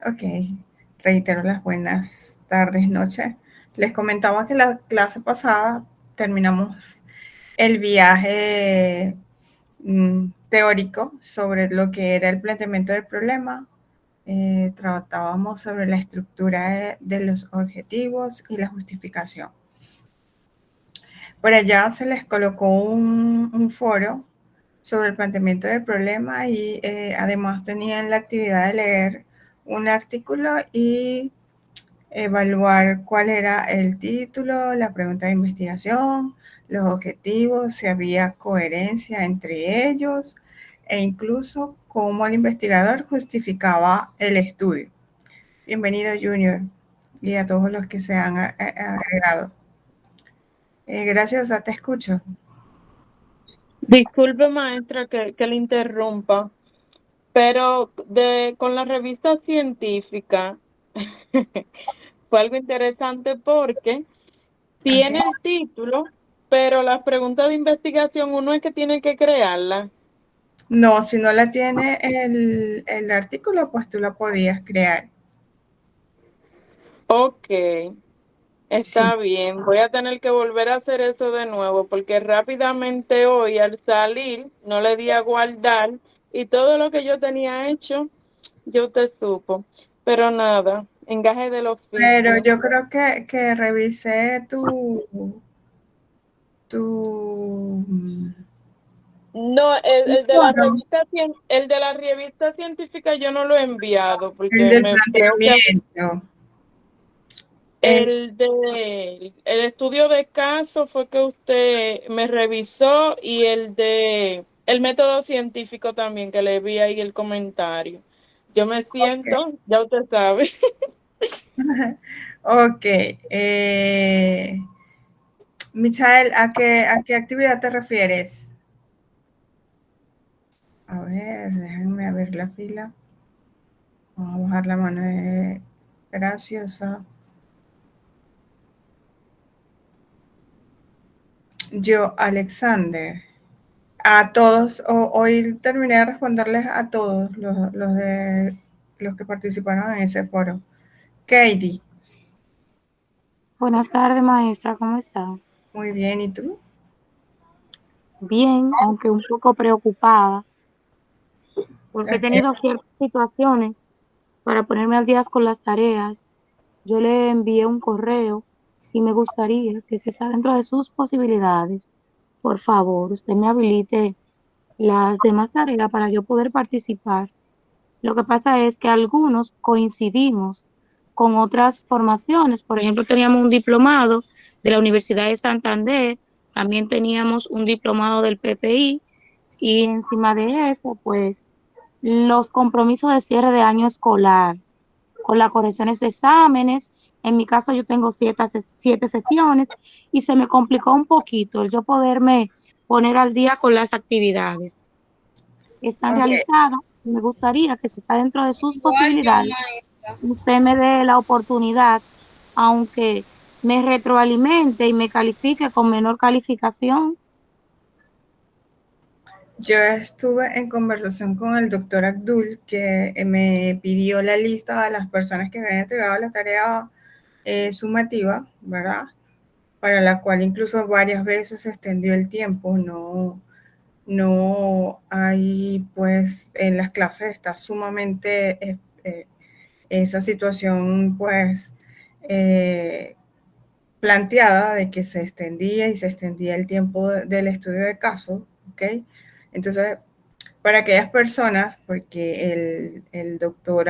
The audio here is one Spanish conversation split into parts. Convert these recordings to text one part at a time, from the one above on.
Ok, reitero las buenas tardes, noches. Les comentaba que la clase pasada terminamos el viaje teórico sobre lo que era el planteamiento del problema. Tratábamos sobre la estructura de los objetivos y la justificación. Por allá se les colocó un foro sobre el planteamiento del problema y además tenían la actividad de leer un artículo y evaluar cuál era el título, la pregunta de investigación, los objetivos, si había coherencia entre ellos e incluso cómo el investigador justificaba el estudio. Bienvenido, Junior, y a todos los que se han agregado. Gracias, te escucho. Disculpe, maestra, que le interrumpa, pero con la revista científica fue algo interesante porque Okay. tiene el título, pero las preguntas de investigación uno es que tiene que crearlas. No, si no la tiene el artículo, pues tú la podías crear. Ok, Sí, está bien. Voy a tener que volver a hacer eso de nuevo porque rápidamente hoy al salir no le di a guardar y todo lo que yo tenía hecho, yo te supo. Pero nada, engaje del pero oficio. yo creo que revisé tu No, el de la foro, revista, el de la revista científica yo no lo he enviado el porque del me creo que planteamiento. Es, el estudio de caso fue que usted me revisó y el de el método científico también que le vi ahí el comentario. Yo me ok. siento, ya usted sabe. Ok. Michael, ¿a qué actividad te refieres? A ver, déjenme ver la fila. Vamos a bajar la mano de graciosa. Yo, Alexander. A todos, hoy terminé de responderles a todos los que participaron en ese foro. Katie, Buenas tardes, maestra, ¿cómo está? muy bien, ¿y tú? Bien, aunque un poco preocupada, porque he Ok. tenido ciertas situaciones para ponerme al día con las tareas. Yo le envié un correo y me gustaría que si está dentro de sus posibilidades, por favor, usted me habilite las demás tareas para yo poder participar. Lo que pasa es que algunos coincidimos con otras formaciones. Por ejemplo, teníamos un diplomado de la Universidad de Santander, también teníamos un diplomado del PPI y encima de eso, pues, los compromisos de cierre de año escolar con las correcciones de exámenes. En mi caso, yo tengo siete sesiones y se me complicó un poquito el yo poderme poner al día con las actividades están Ok, realizadas. Me gustaría que si está dentro de sus Igual yo, posibilidades, maestra. usted me dé la oportunidad, aunque me retroalimente y me califique con menor calificación. yo estuve en conversación con el doctor Abdul, que me pidió la lista de las personas que habían entregado la tarea sumativa, ¿verdad? Para la cual incluso varias veces se extendió el tiempo, no hay, pues, en las clases está sumamente esa situación, pues, eh, planteada de que se extendía y se extendía el tiempo del estudio de caso, ¿ok? Entonces, para aquellas personas, porque el doctor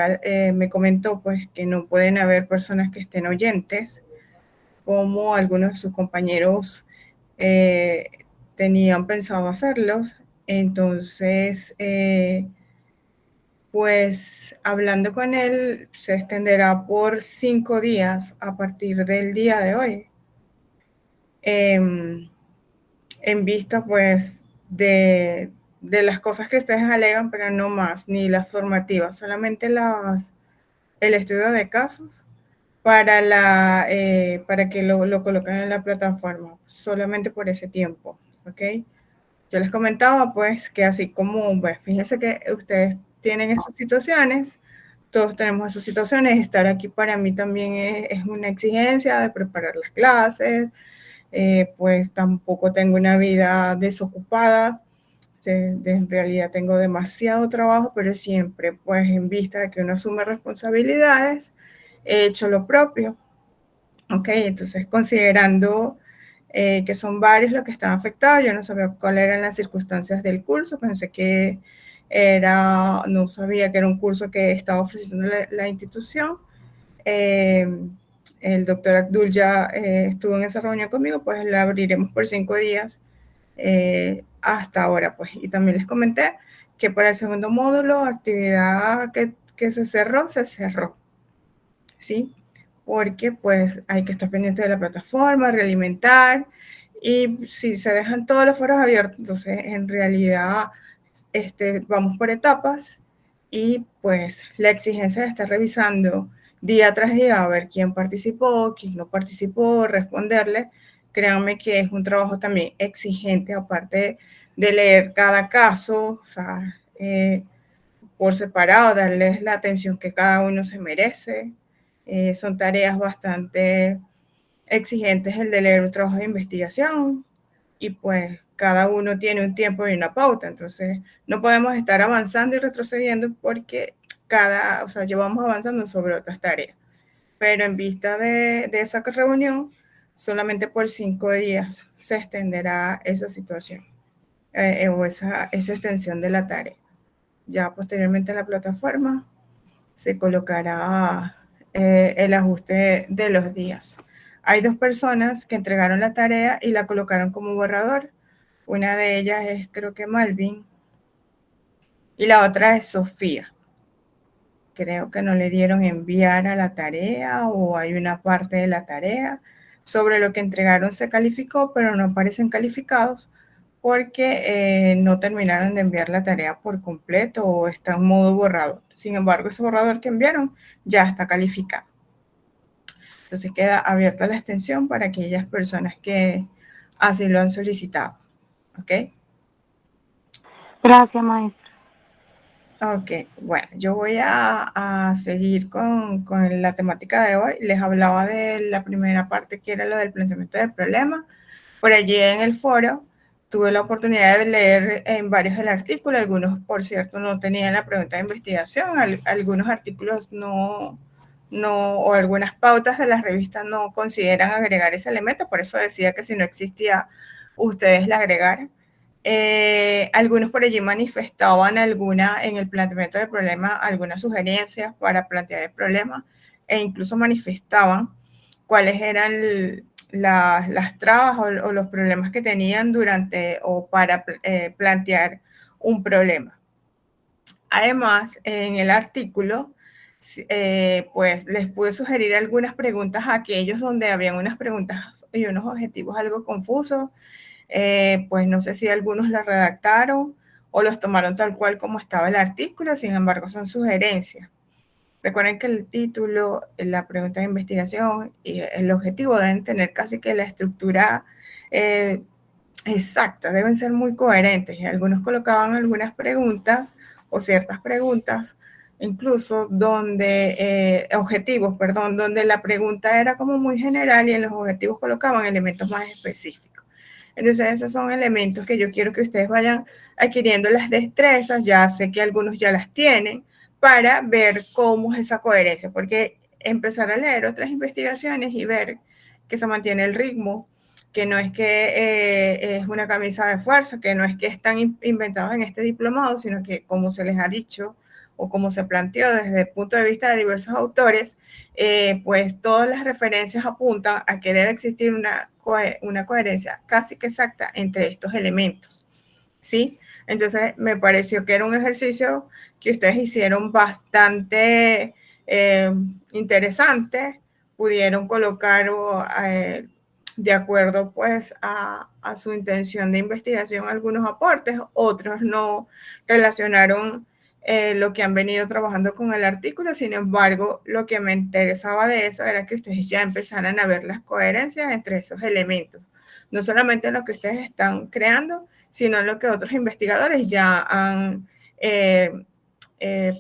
me comentó, pues, que no pueden haber personas que estén oyentes, como algunos de sus compañeros eh, tenían pensado hacerlos. Entonces, pues hablando con él, se extenderá por 5 días a partir del día de hoy. En vista, pues, de las cosas que ustedes alegan, pero no más, ni las formativas, solamente el estudio de casos para que lo coloquen en la plataforma, solamente por ese tiempo, ¿ok? Yo les comentaba, pues, que así como, pues, fíjense que ustedes tienen esas situaciones, todos tenemos esas situaciones. Estar aquí para mí también es una exigencia de preparar las clases, pues tampoco tengo una vida desocupada. En realidad tengo demasiado trabajo, pero siempre, pues en vista de que uno asume responsabilidades, he hecho lo propio. Ok, entonces considerando que son varios los que están afectados, yo no sabía cuáles eran las circunstancias del curso, pensé que no sabía que era un curso que estaba ofreciendo la institución. Eh, el doctor Abdul ya estuvo en esa reunión conmigo, pues la abriremos por 5 días hasta ahora, pues. Y también les comenté que para el segundo módulo, actividad que se cerró, ¿sí? Porque pues hay que estar pendiente de la plataforma, realimentar, y si se dejan todos los foros abiertos, entonces en realidad vamos por etapas y pues la exigencia de estar revisando día tras día a ver quién participó, quién no participó, responderle, créanme que es un trabajo también exigente, aparte de leer cada caso, o sea, por separado, darles la atención que cada uno se merece. Son tareas bastante exigentes el de leer un trabajo de investigación, y pues cada uno tiene un tiempo y una pauta, entonces no podemos estar avanzando y retrocediendo porque o sea, llevamos avanzando sobre otras tareas. Pero en vista de esa reunión, solamente por 5 días se extenderá esa situación o esa extensión de la tarea. Ya posteriormente en la plataforma se colocará el ajuste de los días. Hay 2 personas que entregaron la tarea y la colocaron como borrador. Una de ellas es, creo que Malvin, y la otra es Sofía. Creo que no le dieron enviar a la tarea, o hay una parte de la tarea. Sobre lo que entregaron se calificó, pero no aparecen calificados porque no terminaron de enviar la tarea por completo o está en modo borrador. Sin embargo, ese borrador que enviaron ya está calificado. Entonces queda abierta la extensión para aquellas personas que así lo han solicitado. ¿Ok? Gracias, maestra. Ok, bueno, yo voy a seguir con la temática de hoy. Les hablaba de la primera parte, que era lo del planteamiento del problema. Por allí en el foro tuve la oportunidad de leer en varios el artículo. Algunos, por cierto, no tenían la pregunta de investigación. Algunos artículos o algunas pautas de las revistas no consideran agregar ese elemento. Por eso decía que si no existía, ustedes la agregaran. Algunos por allí manifestaban en el planteamiento del problema algunas sugerencias para plantear el problema, e incluso manifestaban cuáles eran las trabas o los problemas que tenían durante o para plantear un problema. Además, en el artículo, pues les pude sugerir algunas preguntas a aquellos donde habían unas preguntas y unos objetivos algo confusos. Pues no sé si algunos la redactaron o los tomaron tal cual como estaba el artículo, sin embargo son sugerencias. Recuerden que el título, la pregunta de investigación y el objetivo deben tener casi que la estructura exacta, deben ser muy coherentes. Y algunos colocaban algunas preguntas o ciertas preguntas, incluso objetivos, perdón, donde la pregunta era como muy general y en los objetivos colocaban elementos más específicos. Entonces esos son elementos que yo quiero que ustedes vayan adquiriendo las destrezas, ya sé que algunos ya las tienen, para ver cómo es esa coherencia, porque empezar a leer otras investigaciones y ver que se mantiene el ritmo, que no es que es una camisa de fuerza, que no es que están inventados en este diplomado, sino que como se les ha dicho o como se planteó desde el punto de vista de diversos autores, pues todas las referencias apuntan a que debe existir una coherencia casi que exacta entre estos elementos, ¿sí? Entonces me pareció que era un ejercicio que ustedes hicieron bastante interesante, pudieron colocar de acuerdo pues a su intención de investigación algunos aportes, otros no relacionaron lo que han venido trabajando con el artículo. Sin embargo, lo que me interesaba de eso era que ustedes ya empezaran a ver las coherencias entre esos elementos, no solamente lo que ustedes están creando, sino lo que otros investigadores ya han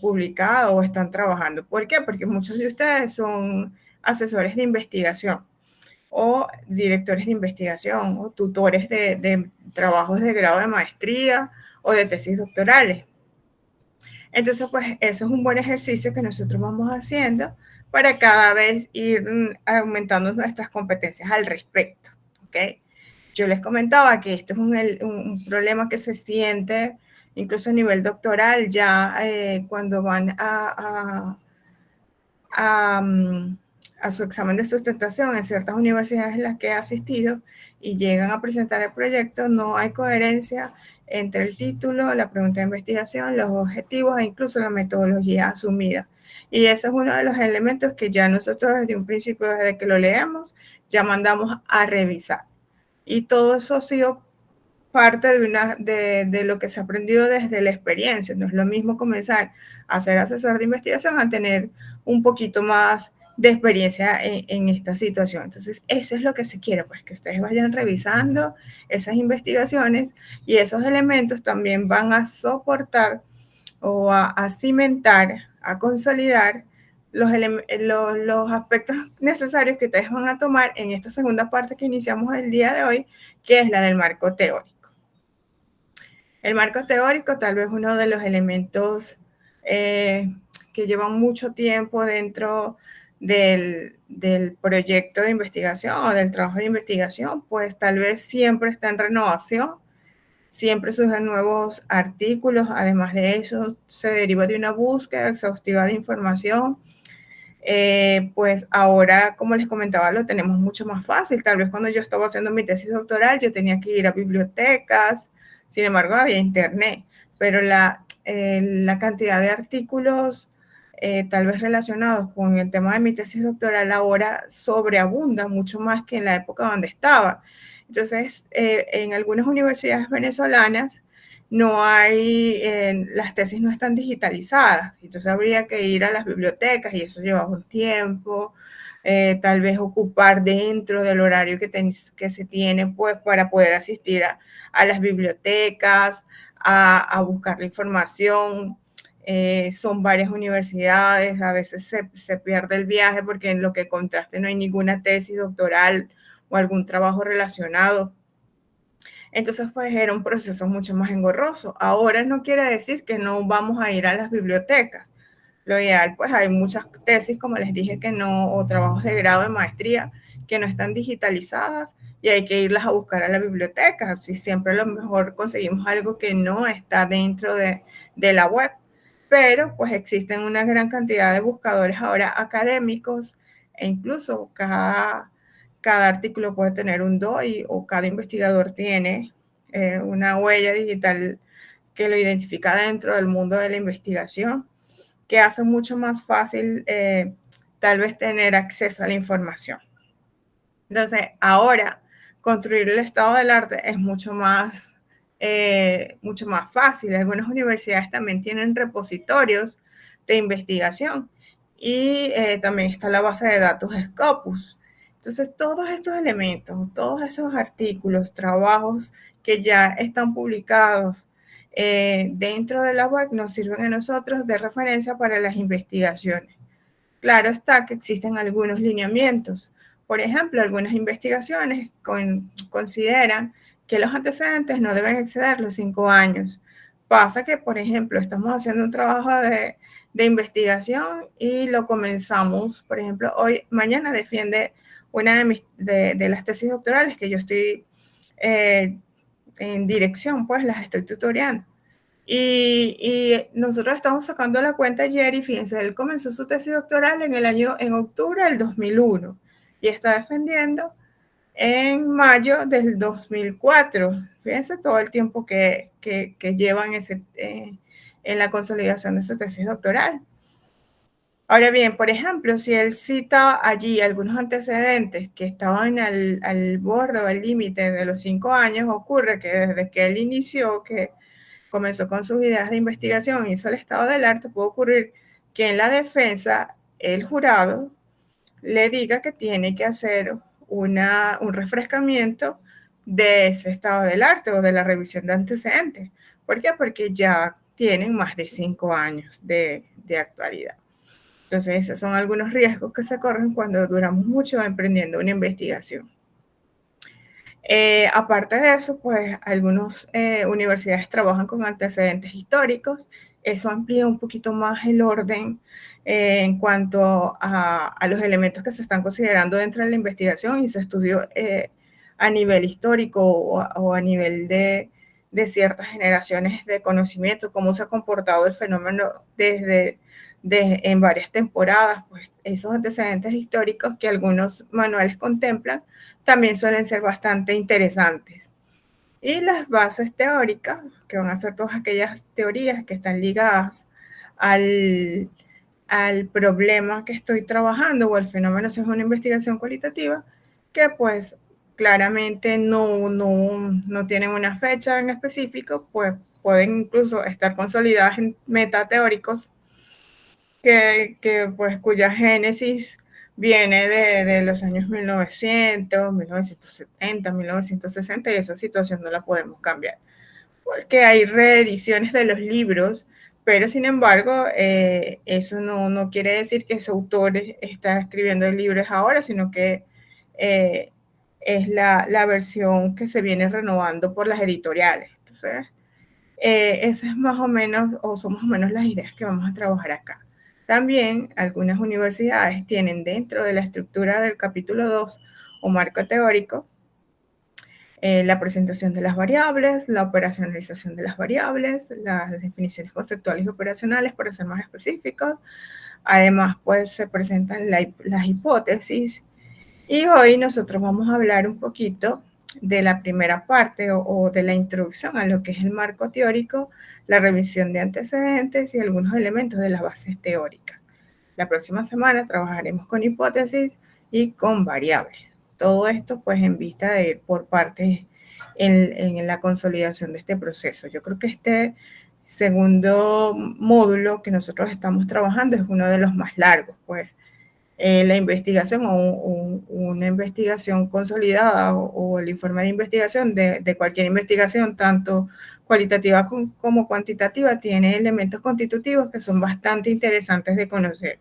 publicado o están trabajando. ¿Por qué? Porque muchos de ustedes son asesores de investigación o directores de investigación o tutores de trabajos de grado de maestría o de tesis doctorales. Entonces, pues eso es un buen ejercicio que nosotros vamos haciendo para cada vez ir aumentando nuestras competencias al respecto. ¿Ok? Yo les comentaba que esto es un problema que se siente incluso a nivel doctoral, ya cuando van a su examen de sustentación en ciertas universidades en las que he asistido y llegan a presentar el proyecto, no hay coherencia entre el título, la pregunta de investigación, los objetivos e incluso la metodología asumida. Y ese es uno de los elementos que ya nosotros desde un principio, desde que lo leemos, ya mandamos a revisar. Y todo eso ha sido parte de lo que se ha aprendido desde la experiencia. No es lo mismo comenzar a ser asesor de investigación a tener un poquito más de experiencia en esta situación. Entonces, eso es lo que se quiere, pues que ustedes vayan revisando esas investigaciones y esos elementos también van a soportar o a cimentar, a consolidar los aspectos necesarios que ustedes van a tomar en esta segunda parte que iniciamos el día de hoy, que es la del marco teórico. El marco teórico tal vez uno de los elementos que llevan mucho tiempo dentro del proyecto de investigación o del trabajo de investigación, pues tal vez siempre está en renovación, siempre surgen nuevos artículos, además de eso se deriva de una búsqueda exhaustiva de información. Pues ahora, como les comentaba, lo tenemos mucho más fácil. Tal vez cuando yo estaba haciendo mi tesis doctoral, yo tenía que ir a bibliotecas, sin embargo, había internet, pero la cantidad de artículos tal vez relacionados con el tema de mi tesis doctoral ahora sobreabunda mucho más que en la época donde estaba. Entonces, en algunas universidades venezolanas no hay, las tesis no están digitalizadas, entonces habría que ir a las bibliotecas y eso lleva un tiempo, tal vez ocupar dentro del horario que se tiene pues para poder asistir a las bibliotecas, a buscar la información. Son varias universidades, a veces se pierde el viaje porque en lo que contraste no hay ninguna tesis doctoral o algún trabajo relacionado. Entonces, pues era un proceso mucho más engorroso. Ahora no quiere decir que no vamos a ir a las bibliotecas. Lo ideal, pues hay muchas tesis, como les dije, que no, o trabajos de grado de maestría, que no están digitalizadas y hay que irlas a buscar a la biblioteca. Si siempre a lo mejor conseguimos algo que no está dentro de la web. Pero pues existen una gran cantidad de buscadores ahora académicos e incluso cada artículo puede tener un DOI o cada investigador tiene una huella digital que lo identifica dentro del mundo de la investigación, que hace mucho más fácil tal vez tener acceso a la información. Entonces, ahora construir el estado del arte es mucho más fácil. Algunas universidades también tienen repositorios de investigación y también está la base de datos Scopus. Entonces, todos estos elementos, todos esos artículos, trabajos que ya están publicados dentro de la web nos sirven a nosotros de referencia para las investigaciones. Claro está que existen algunos lineamientos. Por ejemplo, algunas investigaciones consideran que los antecedentes no deben exceder los 5 años. Pasa que, por ejemplo, estamos haciendo un trabajo de investigación y lo comenzamos, por ejemplo, mañana defiende una de las tesis doctorales que yo estoy en dirección, pues las estoy tutoreando. Y nosotros estamos sacando la cuenta ayer y fíjense, él comenzó su tesis doctoral en octubre del 2001 y está defendiendo en mayo del 2004. Fíjense todo el tiempo que llevan en la consolidación de su tesis doctoral. Ahora bien, por ejemplo, si él cita allí algunos antecedentes que estaban al borde o al límite de los 5 años, ocurre que desde que él inició, que comenzó con sus ideas de investigación, hizo el estado del arte, puede ocurrir que en la defensa el jurado le diga que tiene que hacer un refrescamiento de ese estado del arte o de la revisión de antecedentes. ¿Por qué? Porque ya tienen más de 5 años de actualidad. Entonces, esos son algunos riesgos que se corren cuando duramos mucho emprendiendo una investigación. Aparte de eso, pues algunas universidades trabajan con antecedentes históricos. Eso amplía un poquito más el orden en cuanto a los elementos que se están considerando dentro de la investigación y se estudió a nivel histórico o a nivel de ciertas generaciones de conocimiento, cómo se ha comportado el fenómeno en varias temporadas. Pues esos antecedentes históricos que algunos manuales contemplan también suelen ser bastante interesantes. Y las bases teóricas, que van a ser todas aquellas teorías que están ligadas al problema que estoy trabajando o al fenómeno, si es una investigación cualitativa, que pues claramente no tienen una fecha en específico, pues pueden incluso estar consolidadas en metateóricos pues cuya génesis viene de los años 1900, 1970, 1960, y esa situación no la podemos cambiar, porque hay reediciones de los libros, pero sin embargo, eso no quiere decir que ese autor está escribiendo el libro ahora, sino que es la versión que se viene renovando por las editoriales. Entonces, esas es más o menos, o son más o menos las ideas que vamos a trabajar acá. También algunas universidades tienen dentro de la estructura del capítulo 2 o marco teórico la presentación de las variables, la operacionalización de las variables, las definiciones conceptuales y operacionales para ser más específicos. Además, pues se presentan las hipótesis. Y hoy nosotros vamos a hablar un poquito de la primera parte o de la introducción a lo que es el marco teórico, la revisión de antecedentes y algunos elementos de las bases teóricas. La próxima semana trabajaremos con hipótesis y con variables. Todo esto pues en vista de ir por partes en la consolidación de este proceso. Yo creo que este segundo módulo que nosotros estamos trabajando es uno de los más largos, pues la investigación o una investigación consolidada o el informe de investigación de cualquier investigación, tanto cualitativa como cuantitativa, tiene elementos constitutivos que son bastante interesantes de conocer.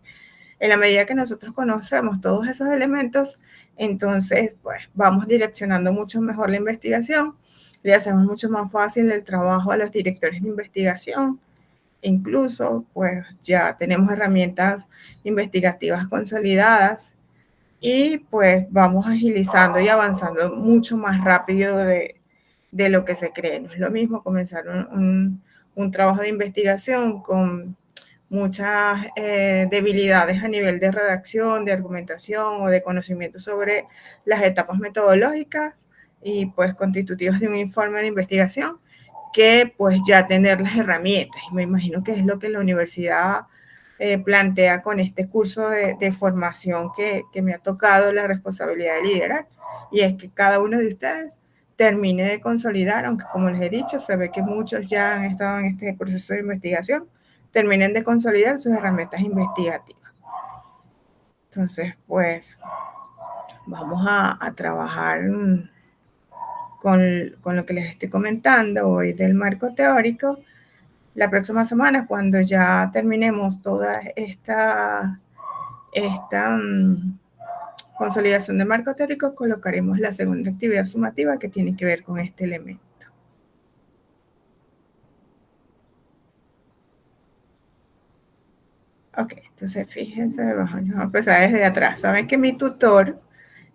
En la medida que nosotros conocemos todos esos elementos, entonces pues vamos direccionando mucho mejor la investigación, le hacemos mucho más fácil el trabajo a los directores de investigación. Incluso, pues ya tenemos herramientas investigativas consolidadas y pues vamos agilizando y avanzando mucho más rápido de lo que se cree. No es lo mismo comenzar un trabajo de investigación con muchas debilidades a nivel de redacción, de argumentación o de conocimiento sobre las etapas metodológicas y pues constitutivas de un informe de investigación, que pues ya tener las herramientas. Y me imagino que es lo que la universidad plantea con este curso de formación que me ha tocado la responsabilidad de liderar. Y es que cada uno de ustedes termine de consolidar, aunque como les he dicho, se ve que muchos ya han estado en este proceso de investigación, terminen de consolidar sus herramientas investigativas. Entonces, pues vamos a trabajar con lo que les estoy comentando hoy del marco teórico. La próxima semana, cuando ya terminemos toda esta consolidación de marco teórico, colocaremos la segunda actividad sumativa que tiene que ver con este elemento. Ok, entonces fíjense, vamos a empezar desde atrás. Saben que mi tutor,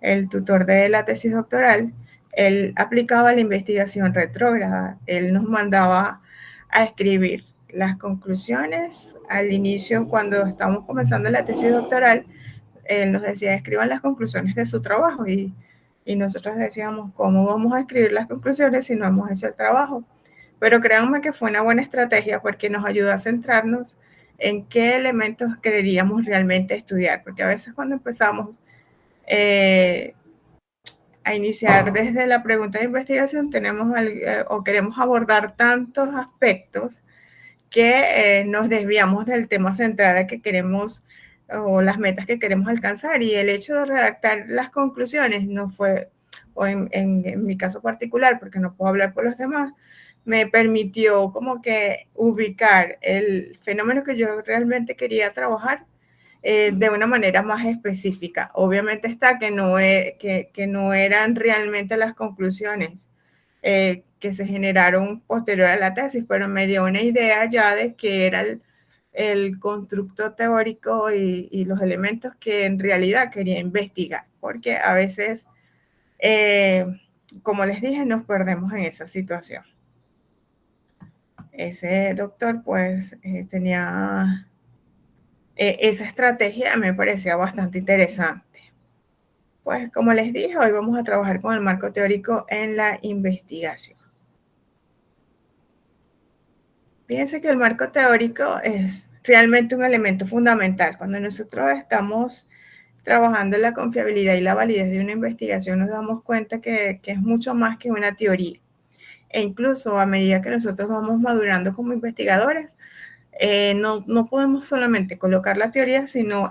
el tutor de la tesis doctoral, él aplicaba la investigación retrógrada. Él nos mandaba a escribir las conclusiones al inicio, cuando estamos comenzando la tesis doctoral. Él nos decía, escriban las conclusiones de su trabajo y nosotros decíamos, ¿cómo vamos a escribir las conclusiones si no hemos hecho el trabajo? Pero créanme que fue una buena estrategia porque nos ayuda a centrarnos en qué elementos queríamos realmente estudiar, porque a veces cuando empezamos a iniciar desde la pregunta de investigación tenemos o queremos abordar tantos aspectos que nos desviamos del tema central que queremos o las metas que queremos alcanzar, y el hecho de redactar las conclusiones no fue, o en mi caso particular, porque no puedo hablar por los demás, me permitió como que ubicar el fenómeno que yo realmente quería trabajar de una manera más específica. Obviamente está que que no eran realmente las conclusiones que se generaron posterior a la tesis, pero me dio una idea ya de que era el constructo teórico y los elementos que en realidad quería investigar, porque a veces, como les dije, nos perdemos en esa situación. Ese doctor pues tenía esa estrategia, me parecía bastante interesante. Pues como les dije, hoy vamos a trabajar con el marco teórico en la investigación. Fíjense que el marco teórico es realmente un elemento fundamental. Cuando nosotros estamos trabajando en la confiabilidad y la validez de una investigación, nos damos cuenta que es mucho más que una teoría. E incluso a medida que nosotros vamos madurando como investigadores, no podemos solamente colocar la teoría, sino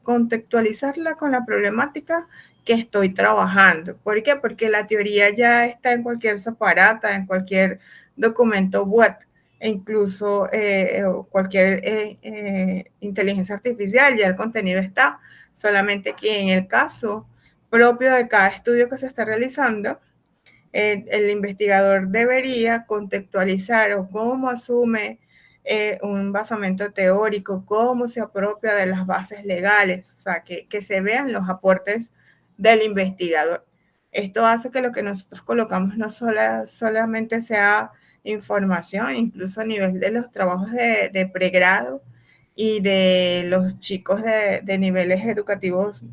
contextualizarla con la problemática que estoy trabajando. ¿Por qué? Porque la teoría ya está en cualquier separata, en cualquier documento web, e incluso cualquier inteligencia artificial, ya el contenido está, solamente que en el caso propio de cada estudio que se está realizando, el investigador debería contextualizar o cómo asume un basamento teórico, cómo se apropia de las bases legales, o sea, que se vean los aportes del investigador. Esto hace que lo que nosotros colocamos no solamente sea información, incluso a nivel de los trabajos de pregrado y de los chicos de niveles educativos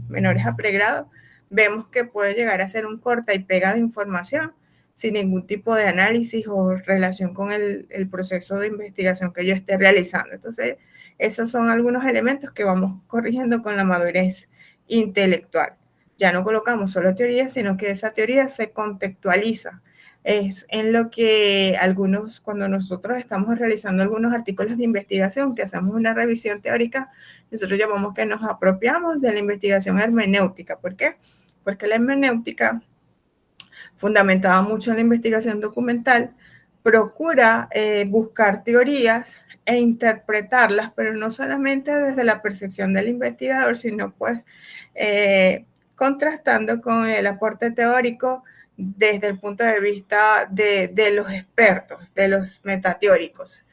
menores a pregrado, vemos que puede llegar a ser un corta y pega de información sin ningún tipo de análisis o relación con el proceso de investigación que yo esté realizando. Entonces, esos son algunos elementos que vamos corrigiendo con la madurez intelectual. Ya no colocamos solo teoría, sino que esa teoría se contextualiza. Es en lo que cuando nosotros estamos realizando algunos artículos de investigación, que hacemos una revisión teórica, nosotros llamamos que nos apropiamos de la investigación hermenéutica. ¿Por qué? Porque la hermenéutica, fundamentada mucho en la investigación documental, procura buscar teorías e interpretarlas, pero no solamente desde la percepción del investigador, sino pues contrastando con el aporte teórico desde el punto de vista de los expertos, de los metateóricos.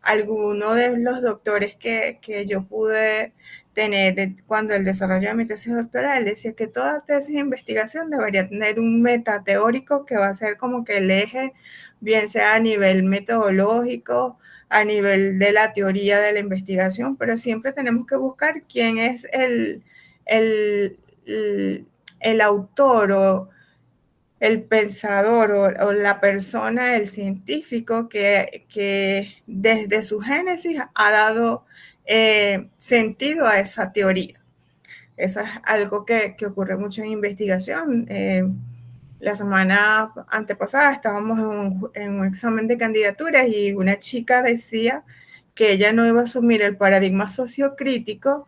Algunos de los doctores que yo pude tener cuando el desarrollo de mi tesis doctoral decía que toda tesis de investigación debería tener un metateórico que va a ser como que el eje, bien sea a nivel metodológico, a nivel de la teoría de la investigación, pero siempre tenemos que buscar quién es el autor o el pensador o la persona, el científico que desde su génesis ha dado sentido a esa teoría. Eso es algo que ocurre mucho en investigación. La semana antepasada estábamos en un examen de candidaturas y una chica decía que ella no iba a asumir el paradigma sociocrítico,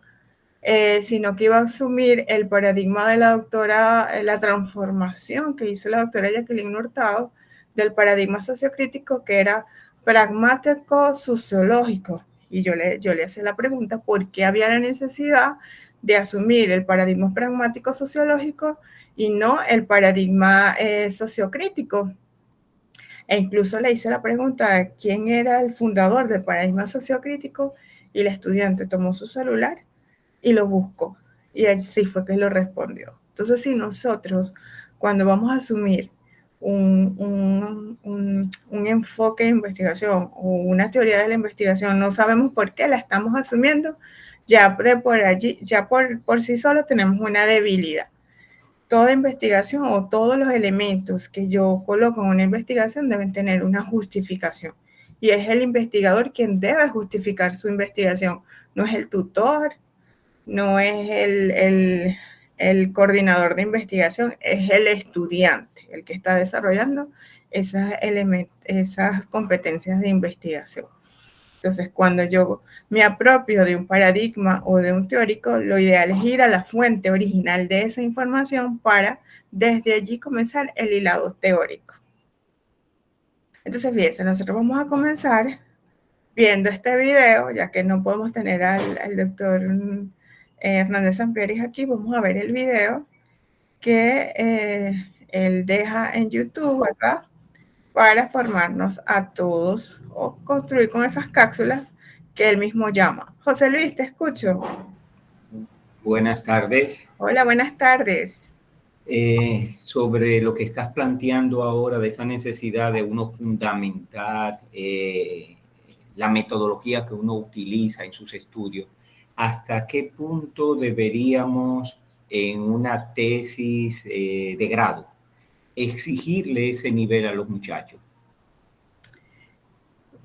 sino que iba a asumir el paradigma de la doctora, la transformación que hizo la doctora Jacqueline Hurtado del paradigma sociocrítico, que era pragmático sociológico. Y yo le hacía la pregunta, ¿por qué había la necesidad de asumir el paradigma pragmático sociológico y no el paradigma sociocrítico? E incluso le hice la pregunta de quién era el fundador del paradigma sociocrítico y el estudiante tomó su celular y lo buscó. Y así fue que lo respondió. Entonces, si nosotros, cuando vamos a asumir un enfoque de investigación o una teoría de la investigación, no sabemos por qué la estamos asumiendo, ya por sí solo tenemos una debilidad. Toda investigación o todos los elementos que yo coloco en una investigación deben tener una justificación. Y es el investigador quien debe justificar su investigación, no es el tutor, no es el coordinador de investigación, es el estudiante, el que está desarrollando esas competencias de investigación. Entonces, cuando yo me apropio de un paradigma o de un teórico, lo ideal es ir a la fuente original de esa información para desde allí comenzar el hilado teórico. Entonces, fíjense, nosotros vamos a comenzar viendo este video, ya que no podemos tener al doctor Hernández Sampieris aquí, vamos a ver el video que él deja en YouTube, ¿verdad? Para formarnos a todos o construir con esas cápsulas que él mismo llama. José Luis, te escucho. Buenas tardes. Hola, buenas tardes. Sobre lo que estás planteando ahora de esa necesidad de uno fundamentar la metodología que uno utiliza en sus estudios, ¿hasta qué punto deberíamos en una tesis de grado exigirle ese nivel a los muchachos?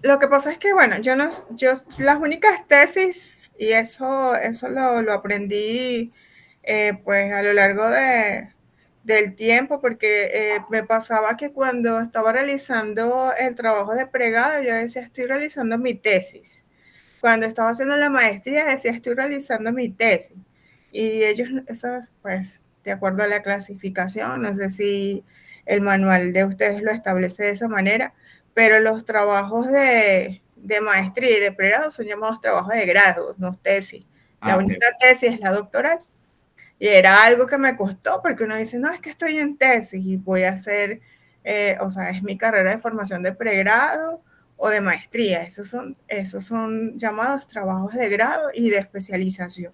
Lo que pasa es que, bueno, yo las únicas tesis, y eso lo aprendí pues a lo largo del tiempo, porque me pasaba que cuando estaba realizando el trabajo de pregrado, yo decía, estoy realizando mi tesis. Cuando estaba haciendo la maestría, decía, estoy realizando mi tesis. Y ellos, eso, pues, de acuerdo a la clasificación, no sé si el manual de ustedes lo establece de esa manera, pero los trabajos de maestría y de pregrado son llamados trabajos de grado, no tesis. La única tesis es la doctoral. Y era algo que me costó, porque uno dice, no, es que estoy en tesis y voy a hacer, o sea, es mi carrera de formación de pregrado o de maestría. Esos son llamados trabajos de grado y de especialización.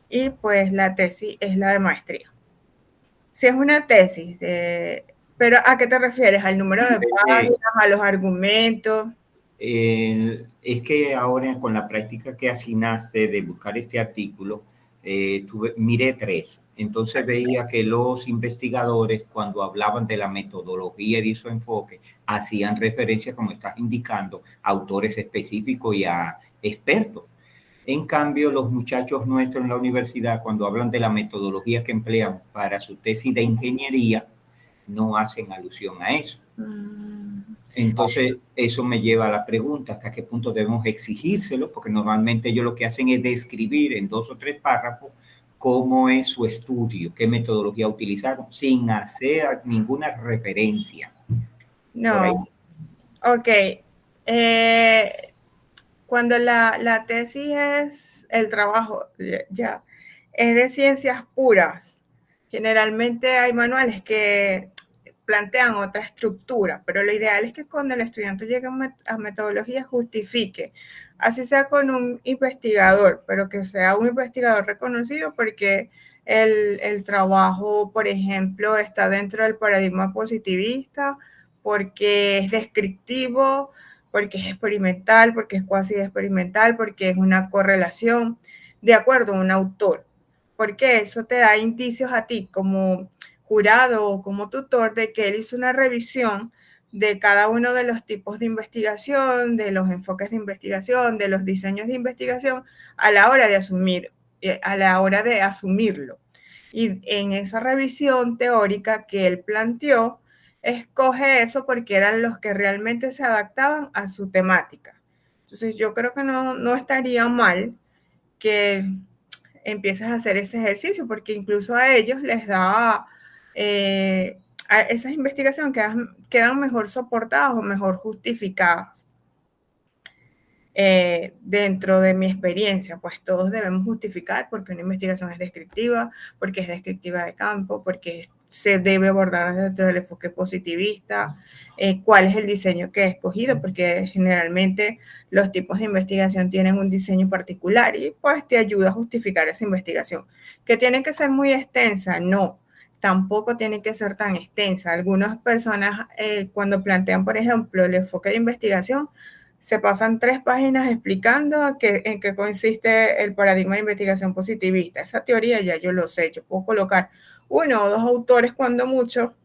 Y pues la tesis es la de maestría. Si es una tesis, pero ¿a qué te refieres? ¿Al número de páginas, a los argumentos? Es que ahora con la práctica que asignaste de buscar este artículo, miré 3. Entonces veía que los investigadores, cuando hablaban de la metodología y de su enfoque, hacían referencia, como estás indicando, a autores específicos y a expertos. En cambio, los muchachos nuestros en la universidad, cuando hablan de la metodología que emplean para su tesis de ingeniería, no hacen alusión a eso. Entonces, eso me lleva a la pregunta, ¿hasta qué punto debemos exigírselo? Porque normalmente ellos lo que hacen es describir en 2 o 3 párrafos cómo es su estudio, qué metodología utilizaron, sin hacer ninguna referencia. No. Ok. Cuando la tesis es el trabajo, ya, es de ciencias puras, generalmente hay manuales que plantean otra estructura, pero lo ideal es que cuando el estudiante llegue a metodología justifique, así sea con un investigador, pero que sea un investigador reconocido porque el trabajo, por ejemplo, está dentro del paradigma positivista, porque es descriptivo, porque es experimental, porque es cuasi experimental, porque es una correlación de acuerdo a un autor, porque eso te da indicios a ti como jurado o como tutor de que él hizo una revisión de cada uno de los tipos de investigación, de los enfoques de investigación, de los diseños de investigación a la hora de asumirlo. Y en esa revisión teórica que él planteó, escoge eso porque eran los que realmente se adaptaban a su temática. Entonces yo creo que no estaría mal que empieces a hacer ese ejercicio, porque incluso a ellos les da, a esas investigaciones quedan mejor soportadas o mejor justificadas. Dentro de mi experiencia, pues todos debemos justificar porque una investigación es descriptiva, porque es descriptiva de campo, porque se debe abordar dentro del enfoque positivista, cuál es el diseño que he escogido, porque generalmente los tipos de investigación tienen un diseño particular y pues te ayuda a justificar esa investigación. ¿Que tiene que ser muy extensa? No, tampoco tiene que ser tan extensa. Algunas personas cuando plantean, por ejemplo, el enfoque de investigación, se pasan 3 páginas explicando en qué consiste el paradigma de investigación positivista. Esa teoría ya yo lo sé, yo puedo colocar 1 o 2 autores cuando mucho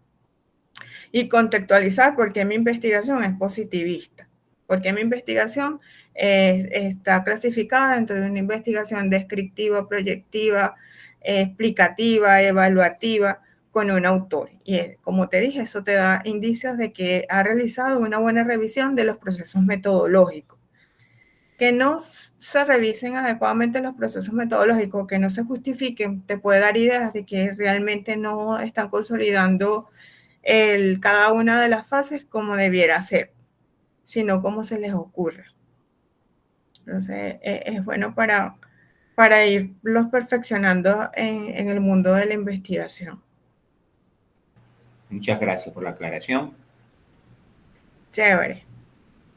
y contextualizar por qué mi investigación es positivista, por qué mi investigación está clasificada dentro de una investigación descriptiva, proyectiva, explicativa, evaluativa, con un autor. Y como te dije, eso te da indicios de que ha realizado una buena revisión de los procesos metodológicos. Que no se revisen adecuadamente los procesos metodológicos, que no se justifiquen, te puede dar ideas de que realmente no están consolidando cada una de las fases como debiera ser. sino como se les ocurre. Entonces, es bueno para irlos perfeccionando en el mundo de la investigación. Muchas gracias por la aclaración. Chévere.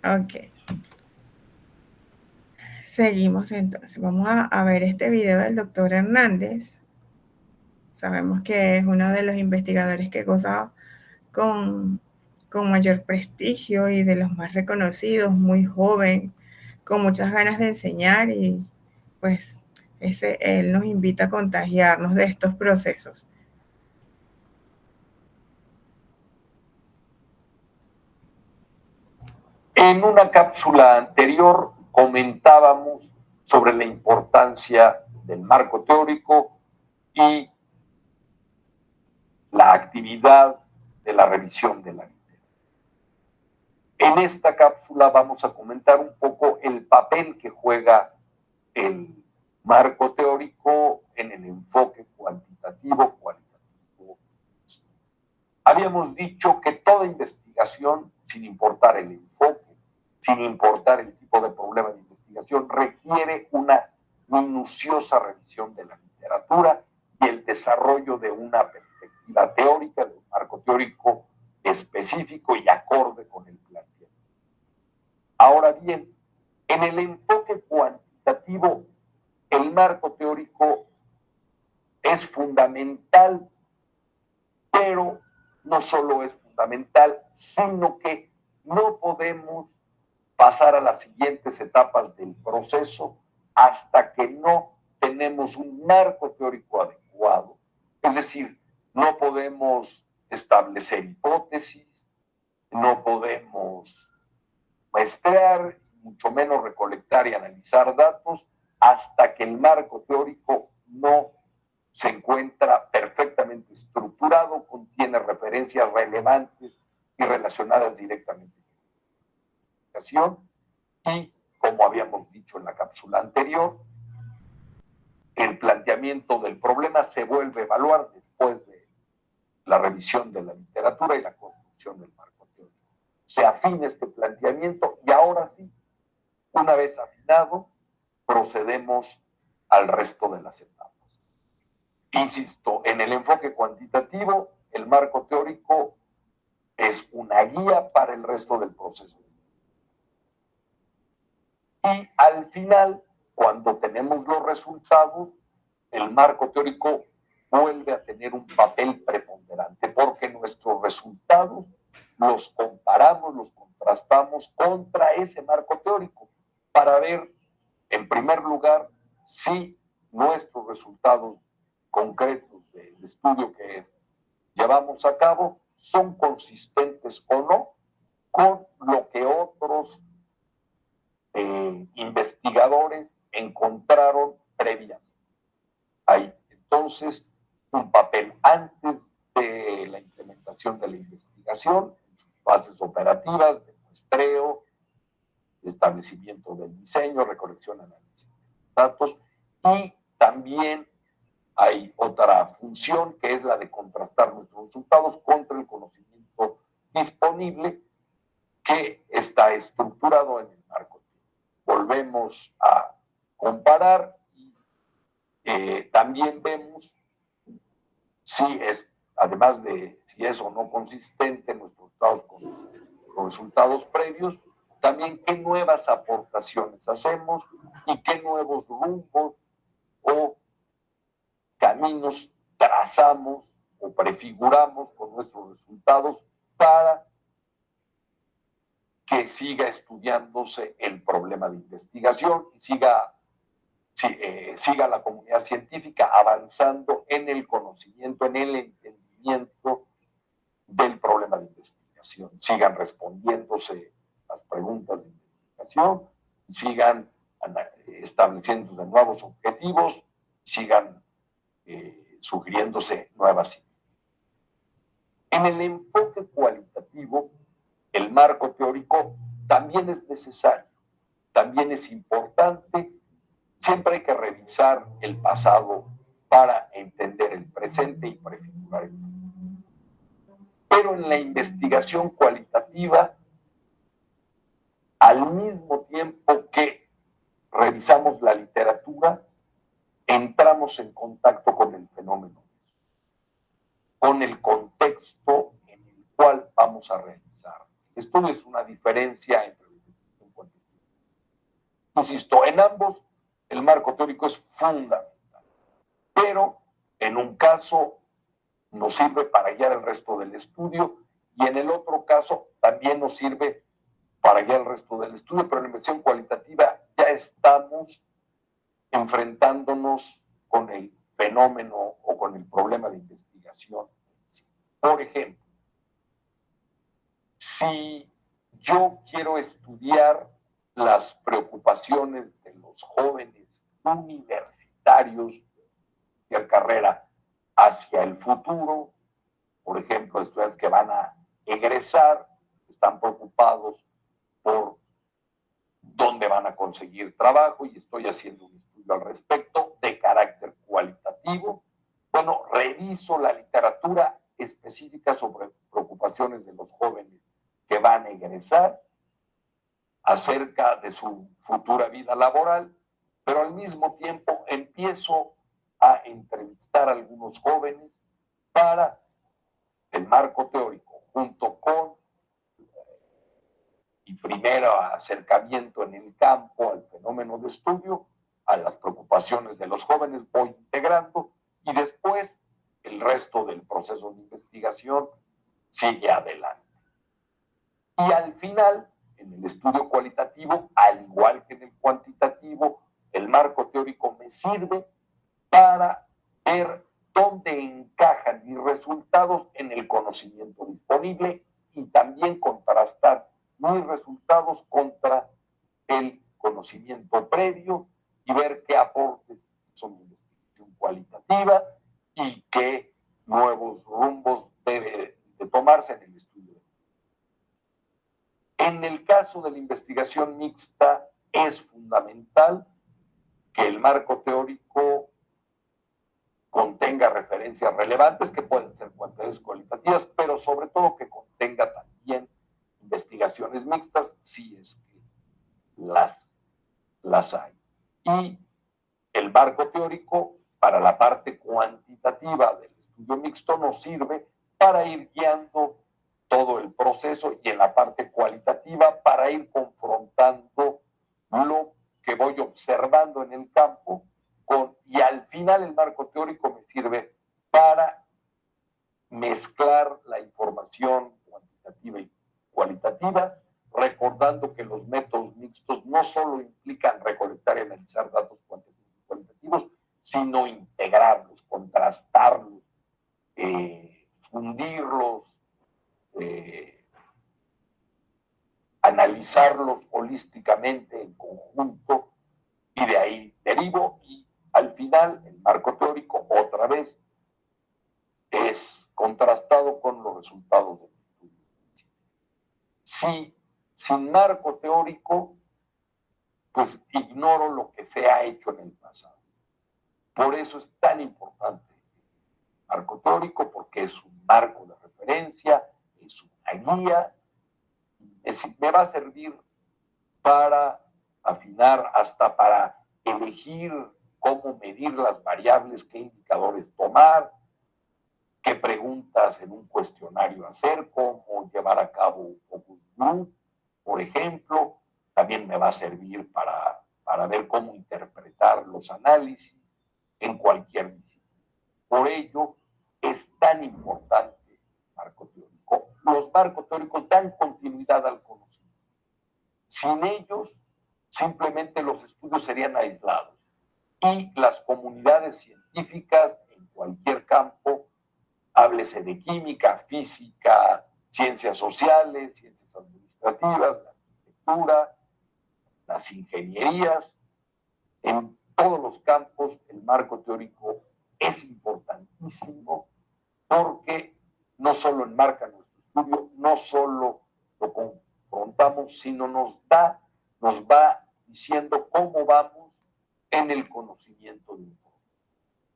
Ok. Seguimos entonces. Vamos a ver este video del doctor Hernández. Sabemos que es uno de los investigadores que goza con mayor prestigio y de los más reconocidos, muy joven, con muchas ganas de enseñar y pues él nos invita a contagiarnos de estos procesos. En una cápsula anterior comentábamos sobre la importancia del marco teórico y la actividad de la revisión de la literatura. En esta cápsula vamos a comentar un poco el papel que juega el marco teórico en el enfoque cuantitativo. Habíamos dicho que toda investigación, sin importar el enfoque, sin importar el tipo de problema de investigación, requiere una minuciosa revisión de la literatura y el desarrollo de una perspectiva teórica, de un marco teórico específico y acorde con el planteamiento. Ahora bien, en el enfoque cuantitativo, el marco teórico es fundamental, pero no solo es fundamental, sino que no podemos pasar a las siguientes etapas del proceso hasta que no tenemos un marco teórico adecuado. Es decir, no podemos establecer hipótesis, no podemos muestrear, mucho menos recolectar y analizar datos hasta que el marco teórico no se encuentra perfectamente estructurado, contiene referencias relevantes y relacionadas directamente con la investigación y, como habíamos dicho en la cápsula anterior, el planteamiento del problema se vuelve a evaluar después de la revisión de la literatura y la construcción del marco teórico. Se afina este planteamiento y ahora sí, una vez afinado, procedemos al resto de las etapas. Insisto, en el enfoque cuantitativo, el marco teórico es una guía para el resto del proceso. Y al final, cuando tenemos los resultados, el marco teórico vuelve a tener un papel preponderante, porque nuestros resultados los comparamos, los contrastamos contra ese marco teórico para ver, en primer lugar, si nuestros resultados concretos del estudio que llevamos a cabo son consistentes o no con lo que otros investigadores encontraron previamente. Hay entonces un papel antes de la implementación de la investigación, en sus fases operativas, de muestreo, de establecimiento del diseño, recolección, análisis de datos, y también hay otra función que es la de contrastar nuestros resultados contra el conocimiento disponible que está estructurado en el marco. Volvemos a comparar y también vemos si es, además de si es o no consistente nuestros resultados con los resultados previos, también qué nuevas aportaciones hacemos y qué nuevos rumbos o caminos trazamos o prefiguramos con nuestros resultados para que siga estudiándose el problema de investigación y siga la comunidad científica avanzando en el conocimiento, en el entendimiento del problema de investigación. Sigan respondiéndose las preguntas de investigación, sigan estableciendo de nuevos objetivos, sigan sugiriéndose nuevas ideas. En el enfoque cualitativo, el marco teórico también es necesario, también es importante. Siempre hay que revisar el pasado para entender el presente y prefigurar el futuro. Pero en la investigación cualitativa al mismo tiempo que revisamos la literatura, entramos en contacto con el fenómeno, con el contexto en el cual vamos a realizar. Esto es una diferencia entre la investigación cuantitativa. Insisto, en ambos el marco teórico es fundamental, pero en un caso nos sirve para guiar el resto del estudio y en el otro caso también nos sirve para guiar el resto del estudio, pero en la investigación cualitativa ya estamos enfrentándonos con el fenómeno o con el problema de investigación. Por ejemplo, si yo quiero estudiar las preocupaciones de los jóvenes universitarios de carrera hacia el futuro, por ejemplo, estudiantes que van a egresar, están preocupados por dónde van a conseguir trabajo y estoy haciendo un estudio al respecto de carácter cualitativo. Bueno, reviso la literatura específica sobre preocupaciones de los jóvenes que van a egresar acerca de su futura vida laboral, pero al mismo tiempo empiezo a entrevistar a algunos jóvenes para el marco teórico, junto con mi primer acercamiento en el campo al fenómeno de estudio, a las preocupaciones de los jóvenes, voy integrando y después el resto del proceso de investigación sigue adelante. Y al final, en el estudio cualitativo, al igual que en el cuantitativo, el marco teórico me sirve para ver dónde encajan mis resultados en el conocimiento disponible y también contrastar mis resultados contra el conocimiento previo y ver qué aportes son de investigación cualitativa y qué nuevos rumbos debe de tomarse en el estudio. En el caso de la investigación mixta es fundamental que el marco teórico contenga referencias relevantes que pueden ser cuantitativas cualitativas, pero sobre todo que contenga también investigaciones mixtas, si es que las hay. Y el marco teórico para la parte cuantitativa del estudio mixto nos sirve para ir guiando todo el proceso y en la parte cualitativa para ir confrontando lo que voy observando en el campo y al final el marco teórico me sirve para mezclar la información cuantitativa y cualitativa, recordando que los métodos mixtos no solo implican recolectar y analizar datos cuantitativos y cualitativos, sino integrarlos, contrastarlos, fundirlos, analizarlos holísticamente en conjunto y de ahí derivo y al final el marco teórico otra vez es contrastado con los resultados del estudio. Si sin marco teórico, pues ignoro lo que se ha hecho en el pasado. Por eso es tan importante el marco teórico, porque es un marco de referencia, es una guía, me va a servir para afinar, hasta para elegir cómo medir las variables, qué indicadores tomar, qué preguntas en un cuestionario hacer, cómo llevar a cabo un focus group, por ejemplo. También me va a servir para ver cómo interpretar los análisis en cualquier disciplina. Por ello, es tan importante el marco teórico. Los marcos teóricos dan continuidad al conocimiento. Sin ellos, simplemente los estudios serían aislados y las comunidades científicas en cualquier campo, háblese de química, física, ciencias sociales, ciencias administrativas, la arquitectura, las ingenierías, en todos los campos el marco teórico es importantísimo porque no solo enmarca nuestro estudio, no solo lo confrontamos, sino nos va diciendo cómo vamos en el conocimiento de un problema.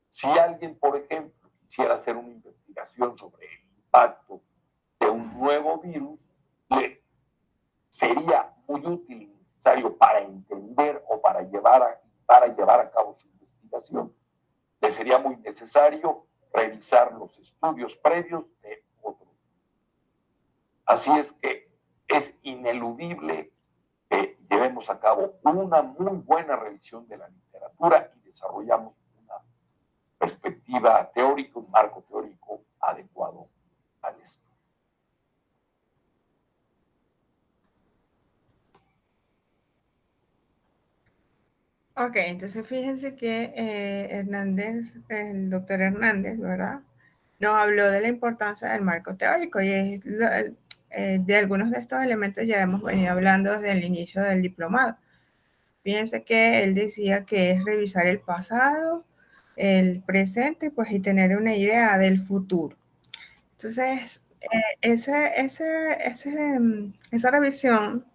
Si alguien, por ejemplo, quisiera hacer una investigación sobre el impacto de un nuevo virus, sería muy útil y necesario para entender o para llevar a cabo su investigación, le sería muy necesario revisar los estudios previos de otros. Así es que es ineludible que llevemos a cabo una muy buena revisión de la literatura y desarrollamos una perspectiva teórica, un marco teórico adecuado al estudio. Ok, entonces fíjense que el doctor Hernández, ¿verdad? Nos habló de la importancia del marco teórico y de algunos de estos elementos ya hemos venido hablando desde el inicio del diplomado. Fíjense que él decía que es revisar el pasado, el presente, pues y tener una idea del futuro. Entonces, esa revisión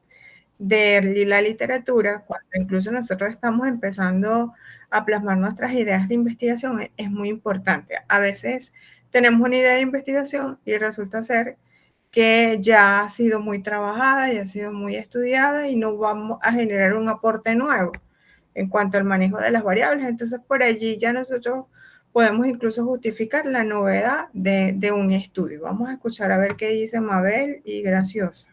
de la literatura, cuando incluso nosotros estamos empezando a plasmar nuestras ideas de investigación, es muy importante. A veces tenemos una idea de investigación y resulta ser que ya ha sido muy trabajada, ya ha sido muy estudiada y no vamos a generar un aporte nuevo en cuanto al manejo de las variables. Entonces, por allí ya nosotros podemos incluso justificar la novedad de un estudio. Vamos a escuchar a ver qué dice Mabel y Graciosa.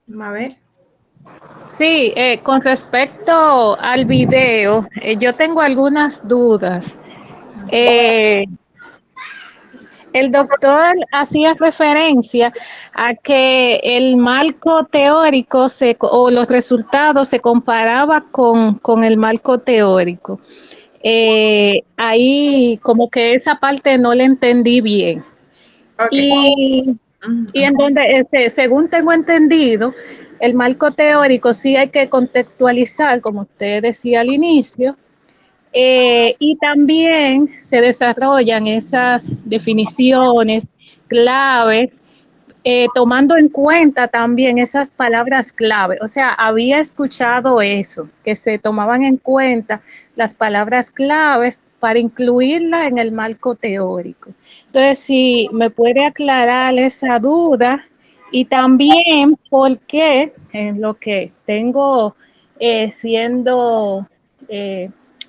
Mabel. Sí, con respecto al video, yo tengo algunas dudas. El doctor hacía referencia a que el marco teórico o los resultados se comparaba con el marco teórico. Ahí como que esa parte no la entendí bien. Okay. Y en donde, según tengo entendido, el marco teórico sí hay que contextualizar, como usted decía al inicio, y también se desarrollan esas definiciones, claves, tomando en cuenta también esas palabras clave. O sea, había escuchado eso, que se tomaban en cuenta las palabras claves para incluirla en el marco teórico. Entonces, si me puede aclarar esa duda y también por qué en lo que tengo siendo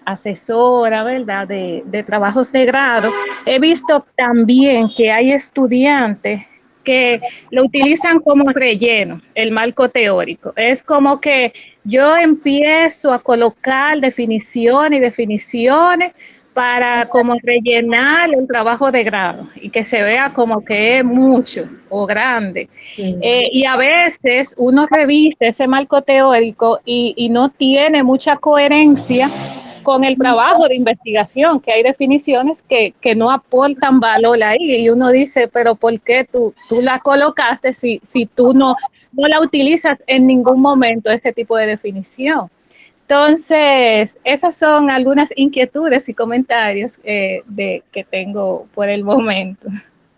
asesora, ¿verdad?, de trabajos de grado, he visto también que hay estudiantes que lo utilizan como relleno, el marco teórico. Es como que yo empiezo a colocar definiciones y definiciones para como rellenar el trabajo de grado y que se vea como que es mucho o grande. Sí. Y a veces uno revisa ese marco teórico y no tiene mucha coherencia con el trabajo de investigación, que hay definiciones que no aportan valor ahí y uno dice, pero ¿por qué tú la colocaste si tú no la utilizas en ningún momento este tipo de definición? Entonces, esas son algunas inquietudes y comentarios que tengo por el momento.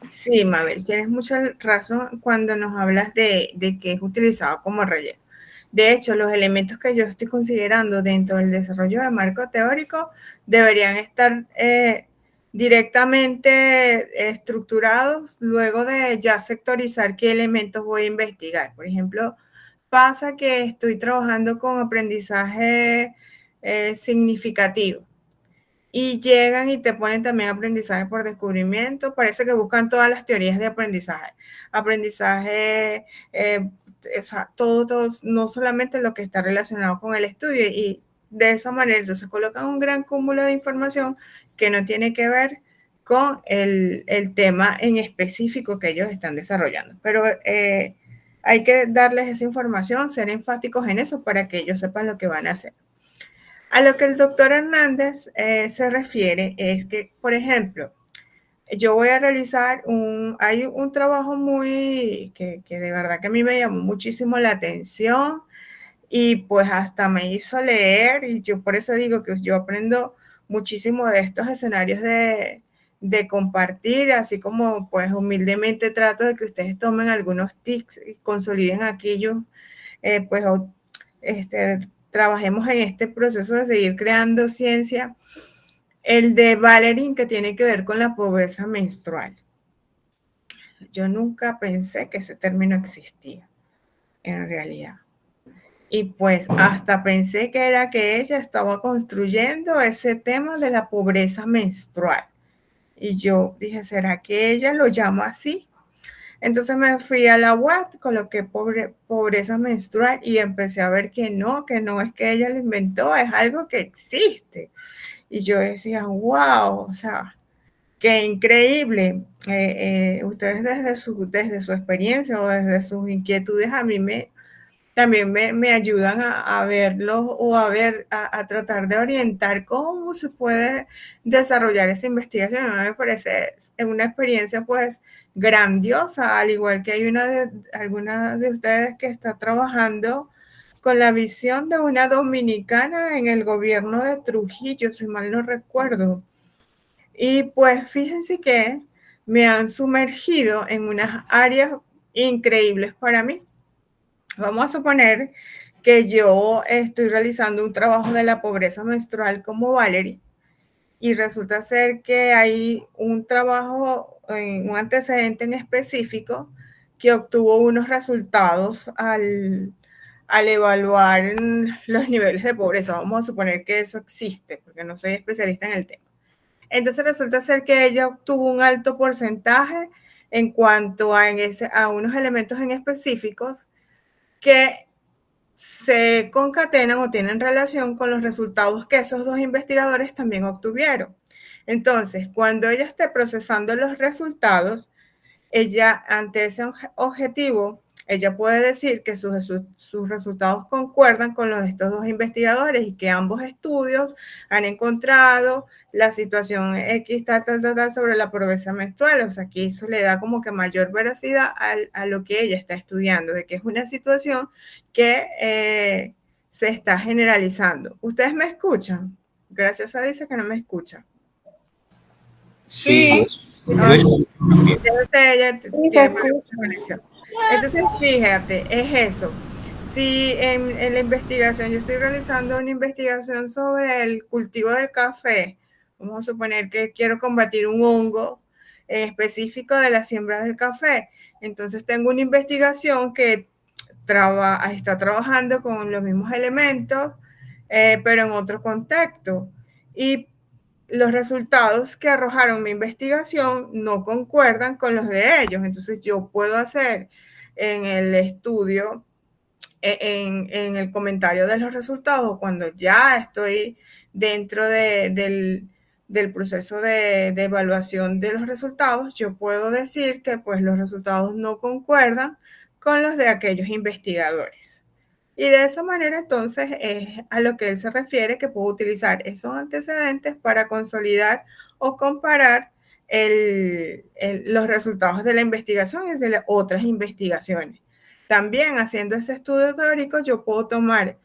Sí, Mabel, tienes mucha razón cuando nos hablas de que es utilizado como relleno. De hecho, los elementos que yo estoy considerando dentro del desarrollo de marco teórico deberían estar directamente estructurados luego de ya sectorizar qué elementos voy a investigar. Por ejemplo, pasa que estoy trabajando con aprendizaje significativo y llegan y te ponen también aprendizaje por descubrimiento. Parece que buscan todas las teorías de aprendizaje. Aprendizaje, o sea, todo, no solamente lo que está relacionado con el estudio. Y de esa manera, entonces colocan un gran cúmulo de información que no tiene que ver con el tema en específico que ellos están desarrollando. Pero hay que darles esa información, ser enfáticos en eso para que ellos sepan lo que van a hacer. A lo que el doctor Hernández se refiere es que, por ejemplo, yo voy a realizar hay un trabajo que de verdad que a mí me llamó muchísimo la atención y pues hasta me hizo leer, y yo por eso digo que yo aprendo muchísimo de estos escenarios de compartir, así como pues humildemente trato de que ustedes tomen algunos tips y consoliden aquellos, pues trabajemos en este proceso de seguir creando ciencia. El de Valerín, que tiene que ver con la pobreza menstrual. yo nunca pensé que ese término existía en realidad. Y pues hasta pensé que era que ella estaba construyendo ese tema de la pobreza menstrual. Y yo dije, ¿será que ella lo llama así? Entonces me fui a la web, coloqué pobreza menstrual y empecé a ver que no es que ella lo inventó, es algo que existe. Y yo decía, wow, o sea, qué increíble. Ustedes desde su experiencia o desde sus inquietudes a mí también me ayudan a verlo o a tratar de orientar cómo se puede desarrollar esa investigación. A mí me parece una experiencia pues grandiosa, al igual que hay alguna de ustedes que está trabajando con la visión de una dominicana en el gobierno de Trujillo, si mal no recuerdo. Y pues fíjense que me han sumergido en unas áreas increíbles para mí. Vamos a suponer que yo estoy realizando un trabajo de la pobreza menstrual como Valerie y resulta ser que hay un trabajo, un antecedente en específico que obtuvo unos resultados al evaluar los niveles de pobreza. Vamos a suponer que eso existe, porque no soy especialista en el tema. Entonces resulta ser que ella obtuvo un alto porcentaje en cuanto a unos elementos en específicos que se concatenan o tienen relación con los resultados que esos dos investigadores también obtuvieron. Entonces, cuando ella esté procesando los resultados, ella ante ese objetivo, ella puede decir que sus resultados concuerdan con los de estos dos investigadores y que ambos estudios han encontrado la situación X tal, sobre la pobreza menstrual. O sea, que eso le da como que mayor veracidad a lo que ella está estudiando, de que es una situación que se está generalizando. ¿Ustedes me escuchan? Gracias a dice que no me escuchan. Sí, yo escucho también. Ella tiene conexión. Entonces, fíjate, es eso. Si en la investigación, yo estoy realizando una investigación sobre el cultivo del café, vamos a suponer que quiero combatir un hongo específico de la siembra del café. Entonces, tengo una investigación que está trabajando con los mismos elementos, pero en otro contexto. Y los resultados que arrojaron mi investigación no concuerdan con los de ellos. Entonces yo puedo hacer en el estudio, en el comentario de los resultados, cuando ya estoy dentro del proceso de evaluación de los resultados, yo puedo decir que pues los resultados no concuerdan con los de aquellos investigadores. Y de esa manera entonces es a lo que él se refiere, que puedo utilizar esos antecedentes para consolidar o comparar los resultados de la investigación y de las otras investigaciones. También haciendo ese estudio teórico yo puedo tomar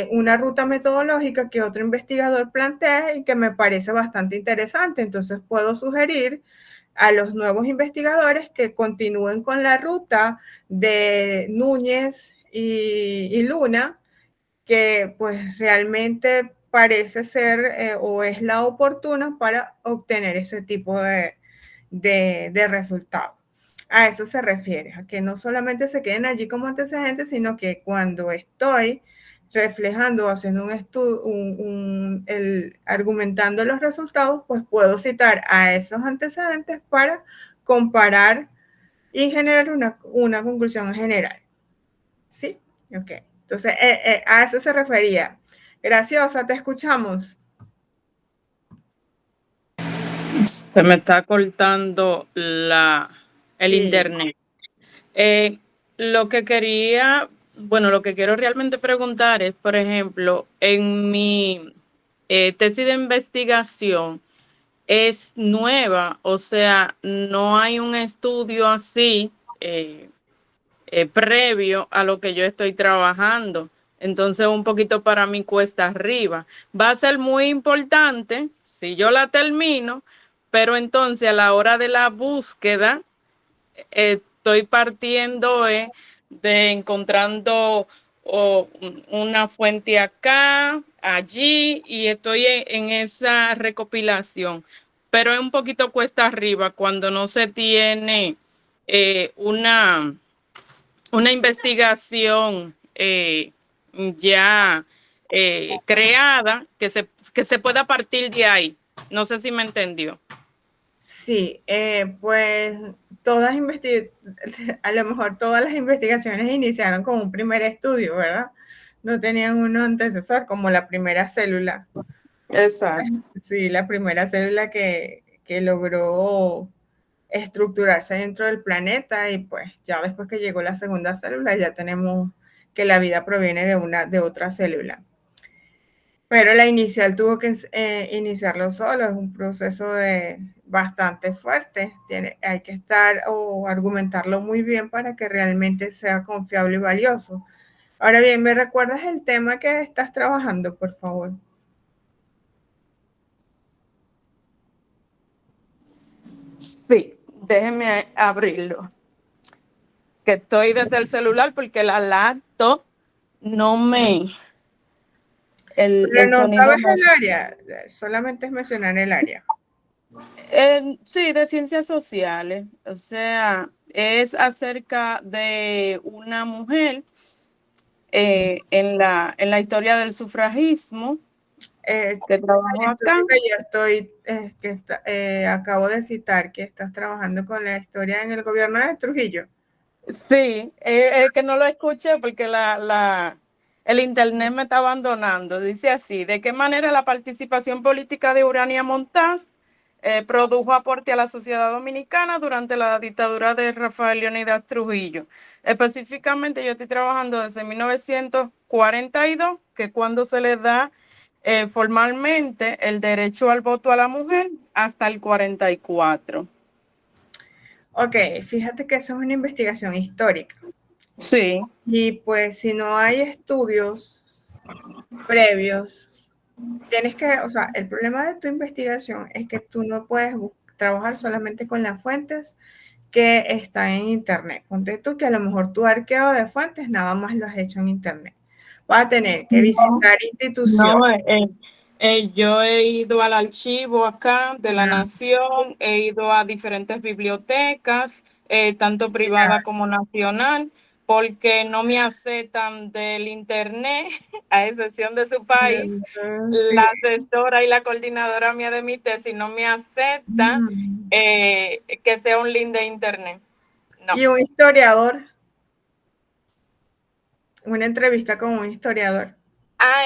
una ruta metodológica que otro investigador plantea y que me parece bastante interesante. Entonces puedo sugerir a los nuevos investigadores que continúen con la ruta de Núñez y Luna, que pues realmente parece ser o es la oportuna para obtener ese tipo de resultados. A eso se refiere, a que no solamente se queden allí como antecedentes, sino que cuando estoy reflejando, haciendo un estudio, argumentando los resultados, pues puedo citar a esos antecedentes para comparar y generar una conclusión general. ¿Sí? Ok. Entonces, a eso se refería. Graciosa, te escuchamos. Se me está cortando el internet. Lo que quiero realmente preguntar es, por ejemplo, en mi tesis de investigación es nueva, o sea, no hay un estudio así previo a lo que yo estoy trabajando. Entonces, un poquito para mí cuesta arriba. Va a ser muy importante si yo la termino, pero entonces a la hora de la búsqueda, estoy partiendo de encontrando una fuente acá, allí, y estoy en esa recopilación. Pero es un poquito cuesta arriba cuando no se tiene una investigación ya creada que se pueda partir de ahí. No sé si me entendió. Sí, pues a lo mejor todas las investigaciones iniciaron con un primer estudio, ¿verdad? No tenían un antecesor como la primera célula. Exacto. Sí, la primera célula que logró estructurarse dentro del planeta y pues ya después que llegó la segunda célula ya tenemos que la vida proviene de otra célula. Pero la inicial tuvo que iniciarlo solo, es un proceso bastante fuerte. Hay que estar o argumentarlo muy bien para que realmente sea confiable y valioso. Ahora bien, ¿me recuerdas el tema que estás trabajando, por favor? Sí, déjeme abrirlo. Que estoy desde el celular porque la laptop no me... Pero el no sonido sabes no. el área, solamente es mencionar el área. Sí, de ciencias sociales. O sea, es acerca de una mujer en la historia del sufragismo que trabajó El acá. estudio que yo acabo de citar, que estás trabajando con la historia en el gobierno de Trujillo. Sí, que no lo escuché porque el internet me está abandonando. Dice así: ¿de qué manera la participación política de Urania Montaz produjo aporte a la sociedad dominicana durante la dictadura de Rafael Leónidas Trujillo? Específicamente yo estoy trabajando desde 1942, que es cuando se le da formalmente el derecho al voto a la mujer, hasta el 44. Ok, fíjate que eso es una investigación histórica. Sí. Y pues si no hay estudios previos, o sea, el problema de tu investigación es que tú no puedes trabajar solamente con las fuentes que están en Internet. Ponte tú que a lo mejor tu arqueo de fuentes nada más lo has hecho en Internet. Vas a tener que visitar instituciones. No, yo he ido al archivo acá de la Nación, he ido a diferentes bibliotecas, tanto privada como nacional, porque no me aceptan del internet, a excepción de su país. Sí. La asesora y la coordinadora mía de mi tesis no me acepta que sea un link de internet. No. Y un historiador, una entrevista con un historiador.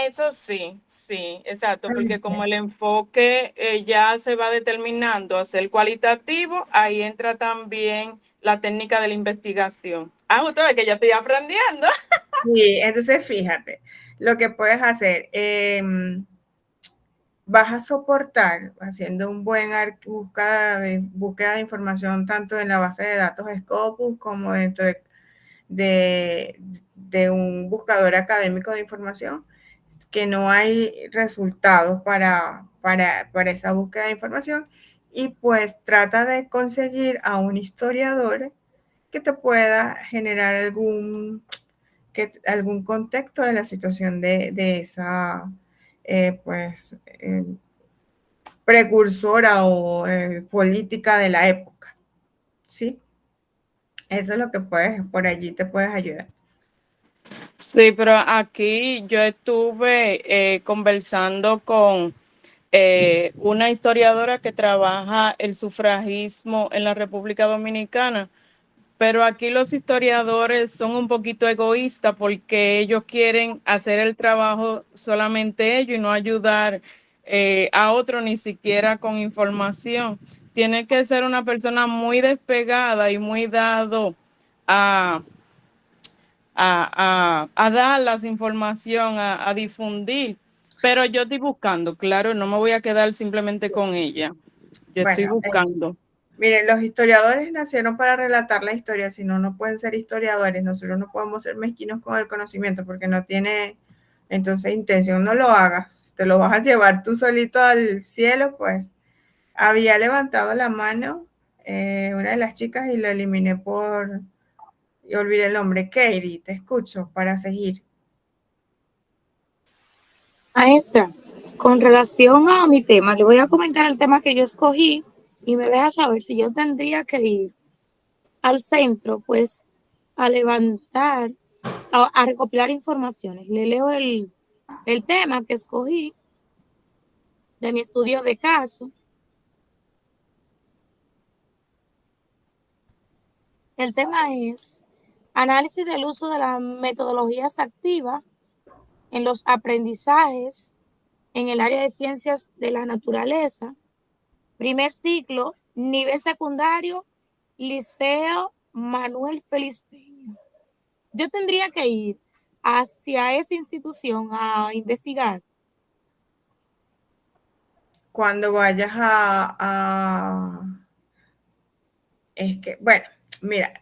Eso sí, sí, exacto, porque como el enfoque ya se va determinando a ser cualitativo, ahí entra también la técnica de la investigación. Usted ve que ya estoy aprendiendo. Sí, entonces fíjate, lo que puedes hacer, vas a soportar haciendo un buen búsqueda de información tanto en la base de datos Scopus como dentro de un buscador académico de información, que no hay resultados para esa búsqueda de información, y pues trata de conseguir a un historiador que te pueda generar algún contexto de la situación de esa precursora o política de la época, ¿sí? Eso es lo que por allí te puedes ayudar. Sí, pero aquí yo estuve conversando con una historiadora que trabaja el sufragismo en la República Dominicana. Pero aquí los historiadores son un poquito egoístas porque ellos quieren hacer el trabajo solamente ellos y no ayudar a otro ni siquiera con información. Tiene que ser una persona muy despegada y muy dado a, a dar las información, a difundir. Pero yo estoy buscando, claro, no me voy a quedar simplemente con ella. Yo estoy Bueno, buscando. miren, los historiadores nacieron para relatar la historia, si no, no pueden ser historiadores. Nosotros no podemos ser mezquinos con el conocimiento porque no tiene, entonces, intención. No lo hagas, te lo vas a llevar tú solito al cielo. Pues había levantado la mano una de las chicas y lo eliminé y olvidé el nombre. Katie, te escucho para seguir. Maestra, con relación a mi tema, le voy a comentar el tema que yo escogí y me deja saber si yo tendría que ir al centro, pues, a levantar, a recopilar informaciones. Le leo el tema que escogí de mi estudio de caso. El tema es análisis del uso de las metodologías activas en los aprendizajes en el área de ciencias de la naturaleza. Primer ciclo, nivel secundario, Liceo Manuel Félix Peña. Yo tendría que ir hacia esa institución a investigar. Cuando vayas es que, bueno, mira,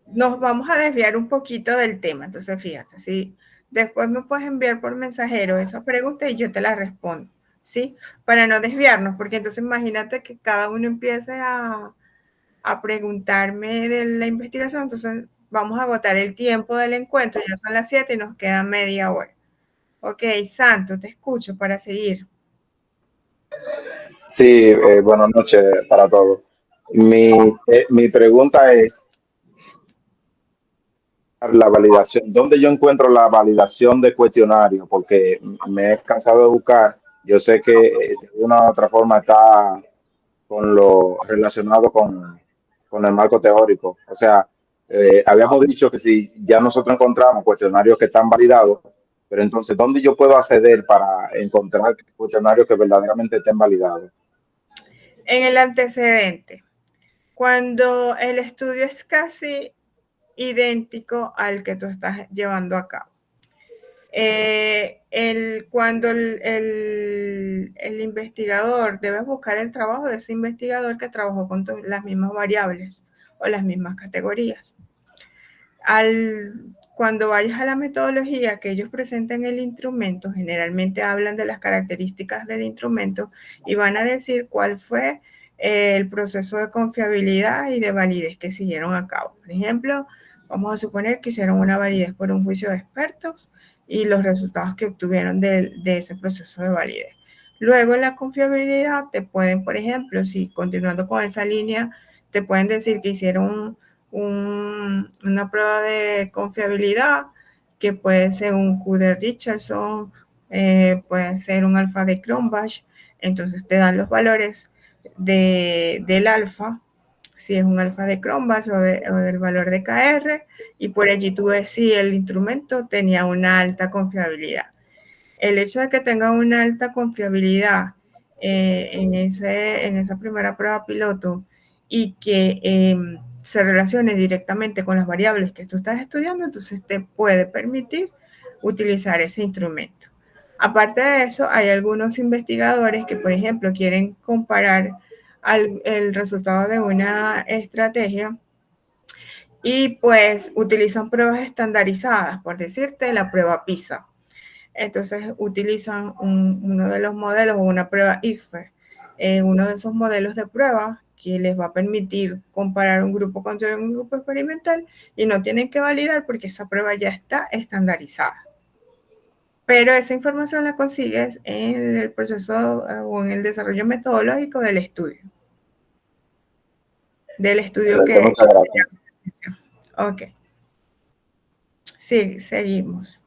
nos vamos a desviar un poquito del tema, entonces fíjate, ¿sí? Después me puedes enviar por mensajero esa pregunta y yo te la respondo, ¿sí? Para no desviarnos, porque entonces imagínate que cada uno empiece a preguntarme de la investigación, entonces vamos a agotar el tiempo del encuentro, ya son las 7 y nos queda media hora. Ok, Santos, te escucho para seguir. Sí, buenas noches para todos. Mi pregunta es la validación. ¿Dónde yo encuentro la validación de cuestionario? Porque me he cansado de buscar. Yo sé que de una u otra forma está con lo relacionado con el marco teórico. O sea, habíamos dicho que si ya nosotros encontramos cuestionarios que están validados, pero entonces, ¿dónde yo puedo acceder para encontrar cuestionarios que verdaderamente estén validados? En el antecedente, cuando el estudio es casi idéntico al que tú estás llevando a cabo. Cuando el investigador, debes buscar el trabajo de ese investigador que trabajó con las mismas variables o las mismas categorías. Cuando vayas a la metodología que ellos presentan el instrumento, generalmente hablan de las características del instrumento y van a decir cuál fue el proceso de confiabilidad y de validez que siguieron a cabo. Por ejemplo, vamos a suponer que hicieron una validez por un juicio de expertos y los resultados que obtuvieron de ese proceso de validez. Luego, en la confiabilidad, te pueden, por ejemplo, si continuando con esa línea, te pueden decir que hicieron una prueba de confiabilidad que puede ser un Q de Richardson, puede ser un alfa de Cronbach. Entonces te dan los valores del alfa, si es un alfa de Cronbach o del valor de KR, y por allí tú ves si el instrumento tenía una alta confiabilidad. El hecho de que tenga una alta confiabilidad en esa primera prueba piloto y que se relacione directamente con las variables que tú estás estudiando, entonces te puede permitir utilizar ese instrumento. Aparte de eso, hay algunos investigadores que, por ejemplo, quieren comparar el resultado de una estrategia y pues utilizan pruebas estandarizadas, por decirte, la prueba PISA. Entonces utilizan uno de los modelos o una prueba IFE, uno de esos modelos de prueba que les va a permitir comparar un grupo contra un grupo experimental y no tienen que validar porque esa prueba ya está estandarizada. Pero esa información la consigues en el proceso o en el desarrollo metodológico del estudio. Del estudio que... Muchas gracias. Ok. Sí, seguimos.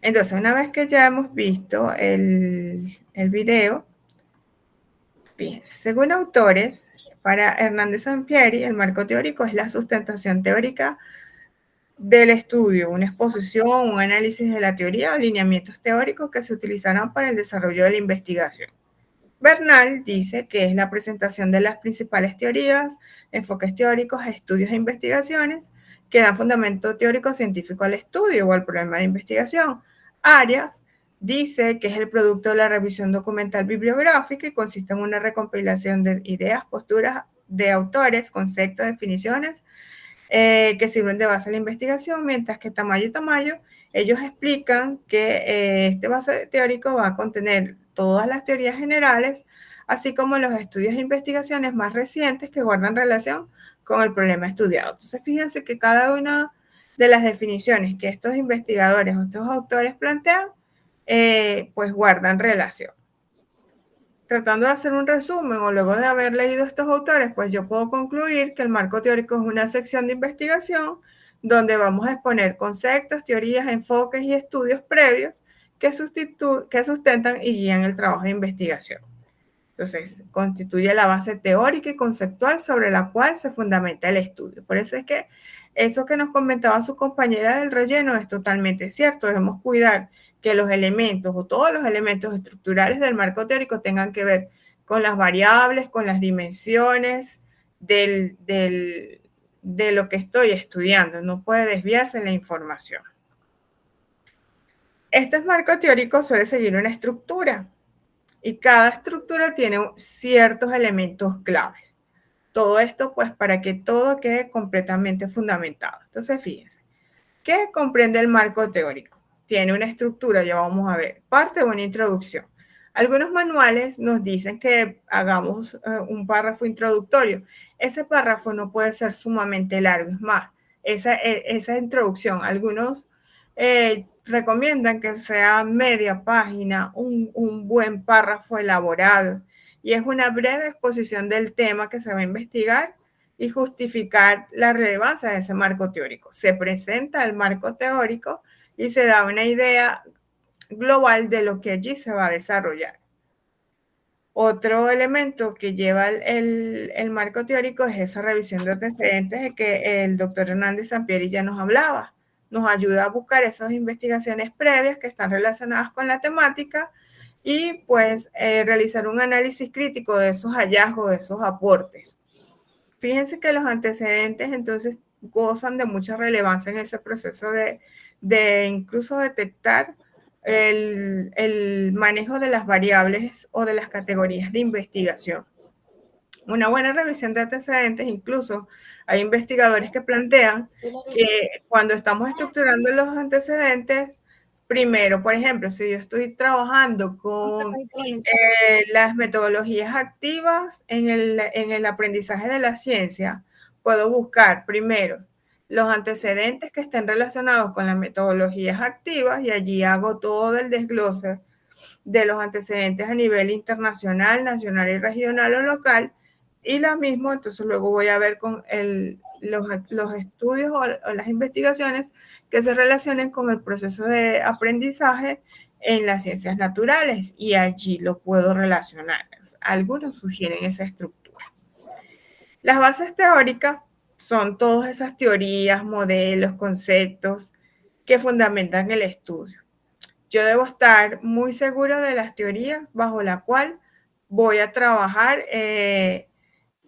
Entonces, una vez que ya hemos visto el video, fíjense, según autores, para Hernández Sampieri, el marco teórico es la sustentación teórica del estudio, una exposición, un análisis de la teoría o lineamientos teóricos que se utilizarán para el desarrollo de la investigación. Bernal dice que es la presentación de las principales teorías, enfoques teóricos, estudios e investigaciones que dan fundamento teórico científico al estudio o al problema de investigación. Arias dice que es el producto de la revisión documental bibliográfica y consiste en una recompilación de ideas, posturas de autores, conceptos, definiciones que sirven de base a la investigación, mientras que Tamayo y Tamayo, ellos explican que este base teórico va a contener todas las teorías generales, así como los estudios e investigaciones más recientes que guardan relación con el problema estudiado. Entonces, fíjense que cada una de las definiciones que estos investigadores o estos autores plantean, pues guardan relación. tratando de hacer un resumen o luego de haber leído estos autores, pues yo puedo concluir que el marco teórico es una sección de investigación donde vamos a exponer conceptos, teorías, enfoques y estudios previos que sustentan y guían el trabajo de investigación. Entonces, constituye la base teórica y conceptual sobre la cual se fundamenta el estudio. Por eso es que eso que nos comentaba su compañera del relleno es totalmente cierto. Debemos cuidar que los elementos o todos los elementos estructurales del marco teórico tengan que ver con las variables, con las dimensiones de lo que estoy estudiando. No puede desviarse la información. Este marco teórico suele seguir una estructura y cada estructura tiene ciertos elementos claves. Todo esto pues para que todo quede completamente fundamentado. Entonces fíjense, ¿qué comprende el marco teórico? Tiene una estructura, ya vamos a ver, parte de una introducción. Algunos manuales nos dicen que hagamos un párrafo introductorio. Ese párrafo no puede ser sumamente largo, es más, esa introducción, algunos recomiendan que sea media página, un buen párrafo elaborado, y es una breve exposición del tema que se va a investigar y justificar la relevancia de ese marco teórico. Se presenta el marco teórico y se da una idea global de lo que allí se va a desarrollar. Otro elemento que lleva el marco teórico es esa revisión de antecedentes de que el doctor Hernández Sampieri ya nos hablaba. Nos ayuda a buscar esas investigaciones previas que están relacionadas con la temática y pues realizar un análisis crítico de esos hallazgos, de esos aportes. Fíjense que los antecedentes entonces gozan de mucha relevancia en ese proceso de incluso detectar el manejo de las variables o de las categorías de investigación. Una buena revisión de antecedentes, incluso hay investigadores que plantean que cuando estamos estructurando los antecedentes, primero, por ejemplo, si yo estoy trabajando con las metodologías activas en el aprendizaje de la ciencia, puedo buscar primero los antecedentes que estén relacionados con las metodologías activas y allí hago todo el desglose de los antecedentes a nivel internacional, nacional y regional o local, y la misma, entonces luego voy a ver con los estudios o las investigaciones que se relacionen con el proceso de aprendizaje en las ciencias naturales y allí lo puedo relacionar. Algunos sugieren esa estructura. Las bases teóricas son todas esas teorías, modelos, conceptos que fundamentan el estudio. Yo debo estar muy seguro de las teorías bajo la cual voy a trabajar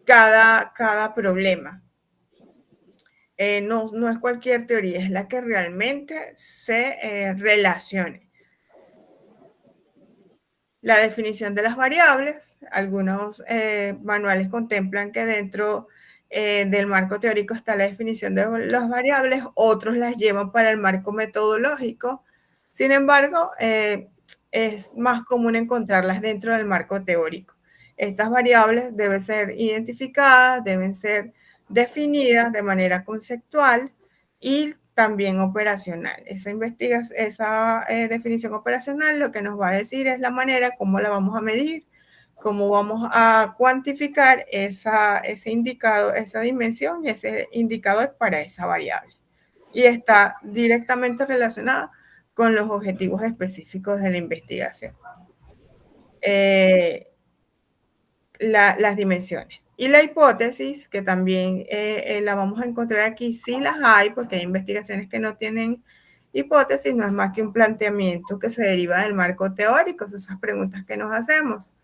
cada problema. No es cualquier teoría, es la que realmente se relacione. La definición de las variables, algunos manuales contemplan que dentro del marco teórico está la definición de las variables, otros las llevan para el marco metodológico. Sin embargo, es más común encontrarlas dentro del marco teórico. Estas variables deben ser identificadas, deben ser definidas de manera conceptual y también operacional. Esa definición operacional lo que nos va a decir es la manera cómo la vamos a medir, cómo vamos a cuantificar ese indicador, esa dimensión y ese indicador para esa variable. Y está directamente relacionada con los objetivos específicos de la investigación. Las dimensiones. Y la hipótesis, que también la vamos a encontrar aquí, sí las hay, porque hay investigaciones que no tienen hipótesis, no es más que un planteamiento que se deriva del marco teórico, esas preguntas que nos hacemos.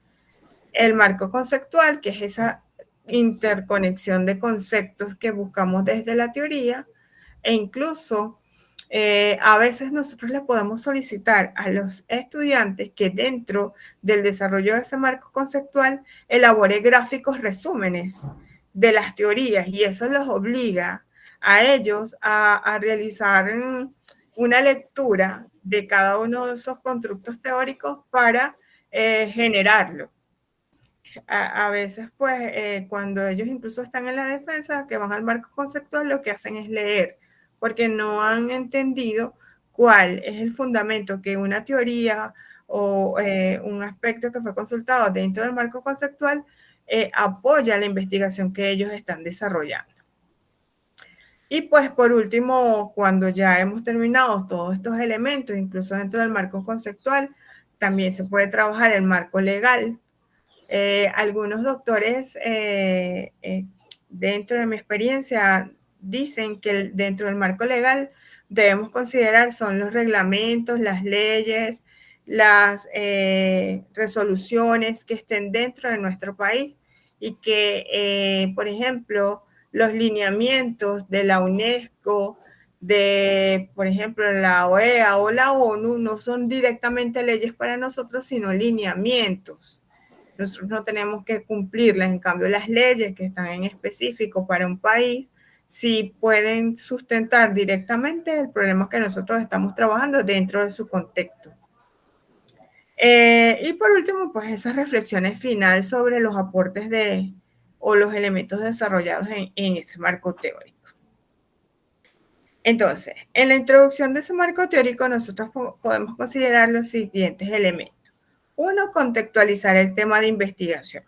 El marco conceptual, que es esa interconexión de conceptos que buscamos desde la teoría, e incluso a veces nosotros le podemos solicitar a los estudiantes que dentro del desarrollo de ese marco conceptual elabore gráficos resúmenes de las teorías y eso los obliga a ellos a realizar una lectura de cada uno de esos constructos teóricos para generarlo. A veces, pues, cuando ellos incluso están en la defensa, que van al marco conceptual, lo que hacen es leer, porque no han entendido cuál es el fundamento que una teoría o un aspecto que fue consultado dentro del marco conceptual apoya la investigación que ellos están desarrollando. Y pues por último, cuando ya hemos terminado todos estos elementos, incluso dentro del marco conceptual, también se puede trabajar el marco legal. Algunos doctores, dentro de mi experiencia, dicen que dentro del marco legal debemos considerar son los reglamentos, las leyes, las resoluciones que estén dentro de nuestro país y que, por ejemplo, los lineamientos de la UNESCO, de, por ejemplo, la OEA o la ONU, no son directamente leyes para nosotros, sino lineamientos. Nosotros no tenemos que cumplirlas, en cambio las leyes que están en específico para un país sí pueden sustentar directamente el problema que nosotros estamos trabajando dentro de su contexto. Y por último, pues esas reflexiones finales sobre los aportes o los elementos desarrollados en ese marco teórico. Entonces, en la introducción de ese marco teórico nosotros podemos considerar los siguientes elementos. Uno, contextualizar el tema de investigación.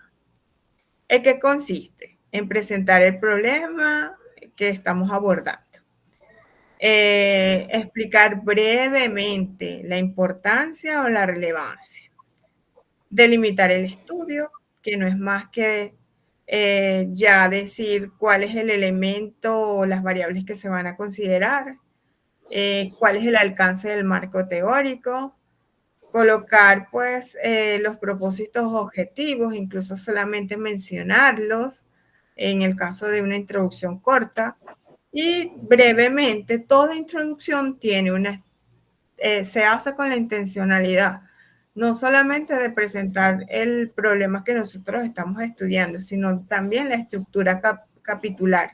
¿En qué consiste? En presentar el problema que estamos abordando. Explicar brevemente la importancia o la relevancia. Delimitar el estudio, que no es más que ya decir cuál es el elemento o las variables que se van a considerar, cuál es el alcance del marco teórico, colocar pues los propósitos objetivos, incluso solamente mencionarlos en el caso de una introducción corta. Y brevemente, toda introducción tiene se hace con la intencionalidad, no solamente de presentar el problema que nosotros estamos estudiando, sino también la estructura capitular.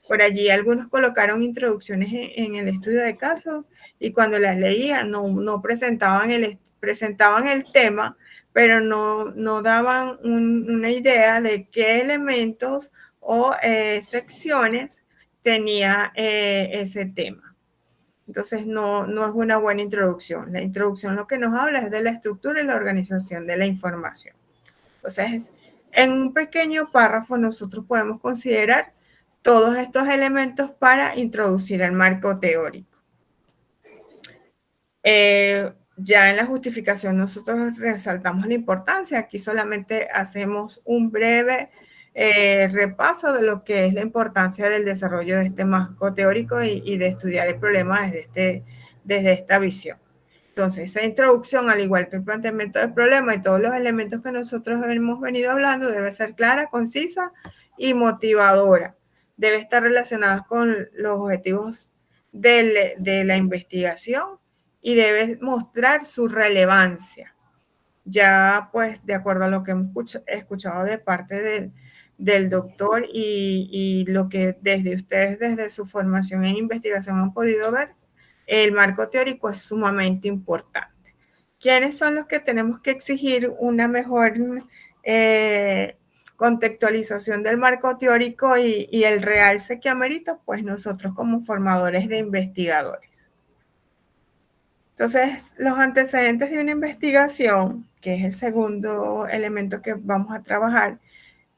Por allí algunos colocaron introducciones en el estudio de caso y cuando las leía no presentaban el tema, pero no daban una idea de qué elementos o secciones tenía ese tema. Entonces no es una buena introducción. La introducción lo que nos habla es de la estructura y la organización de la información. Entonces, en un pequeño párrafo nosotros podemos considerar todos estos elementos para introducir el marco teórico. Ya en la justificación nosotros resaltamos la importancia. Aquí solamente hacemos un breve repaso de lo que es la importancia del desarrollo de este marco teórico y de estudiar el problema desde esta visión. Entonces, esa introducción, al igual que el planteamiento del problema y todos los elementos que nosotros hemos venido hablando, debe ser clara, concisa y motivadora. Debe estar relacionada con los objetivos de la investigación y debe mostrar su relevancia. Ya, pues, de acuerdo a lo que hemos escuchado de parte del doctor y lo que desde ustedes, desde su formación en investigación han podido ver, el marco teórico es sumamente importante. ¿Quiénes son los que tenemos que exigir una mejor contextualización del marco teórico y el realce que amerita? Pues nosotros como formadores de investigadores. Entonces, los antecedentes de una investigación, que es el segundo elemento que vamos a trabajar,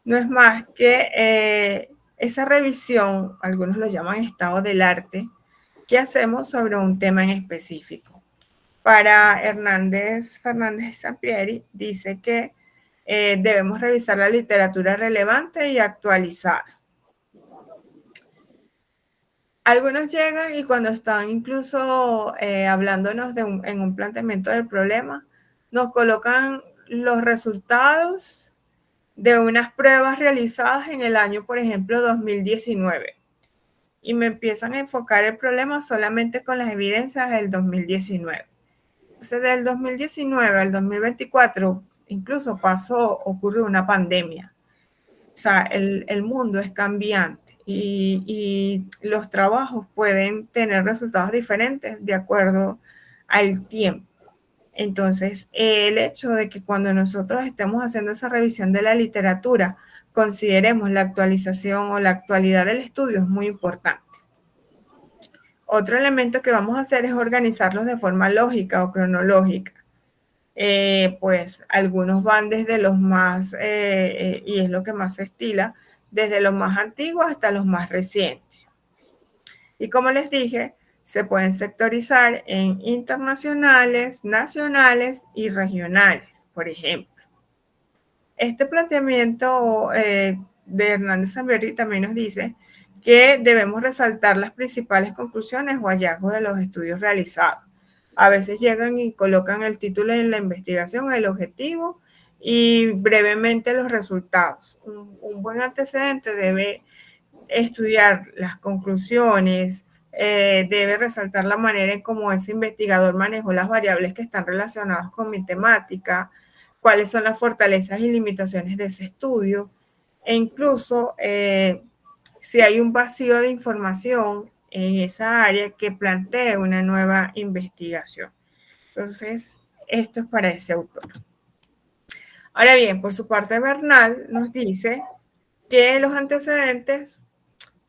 no es más que esa revisión, algunos lo llaman estado del arte, que hacemos sobre un tema en específico. Para Fernández Sampieri, dice que debemos revisar la literatura relevante y actualizada. Algunos llegan y cuando están incluso hablándonos en un planteamiento del problema, nos colocan los resultados de unas pruebas realizadas en el año, por ejemplo, 2019. Y me empiezan a enfocar el problema solamente con las evidencias del 2019. Entonces, del 2019 al 2024, incluso ocurrió una pandemia. O sea, el mundo es cambiante y los trabajos pueden tener resultados diferentes de acuerdo al tiempo. Entonces, el hecho de que cuando nosotros estemos haciendo esa revisión de la literatura, consideremos la actualización o la actualidad del estudio es muy importante. Otro elemento que vamos a hacer es organizarlos de forma lógica o cronológica. Pues algunos van desde los más, y es lo que más se estila, desde los más antiguos hasta los más recientes. Y como les dije, se pueden sectorizar en internacionales, nacionales y regionales, por ejemplo. Este planteamiento de Hernández Zamberry también nos dice que debemos resaltar las principales conclusiones o hallazgos de los estudios realizados. A veces llegan y colocan el título en la investigación, el objetivo y brevemente los resultados. Un buen antecedente debe estudiar las conclusiones, debe resaltar la manera en cómo ese investigador manejó las variables que están relacionadas con mi temática, cuáles son las fortalezas y limitaciones de ese estudio, e incluso si hay un vacío de información en esa área que plantee una nueva investigación. Entonces, esto es para ese autor. Ahora bien, por su parte, Bernal nos dice que los antecedentes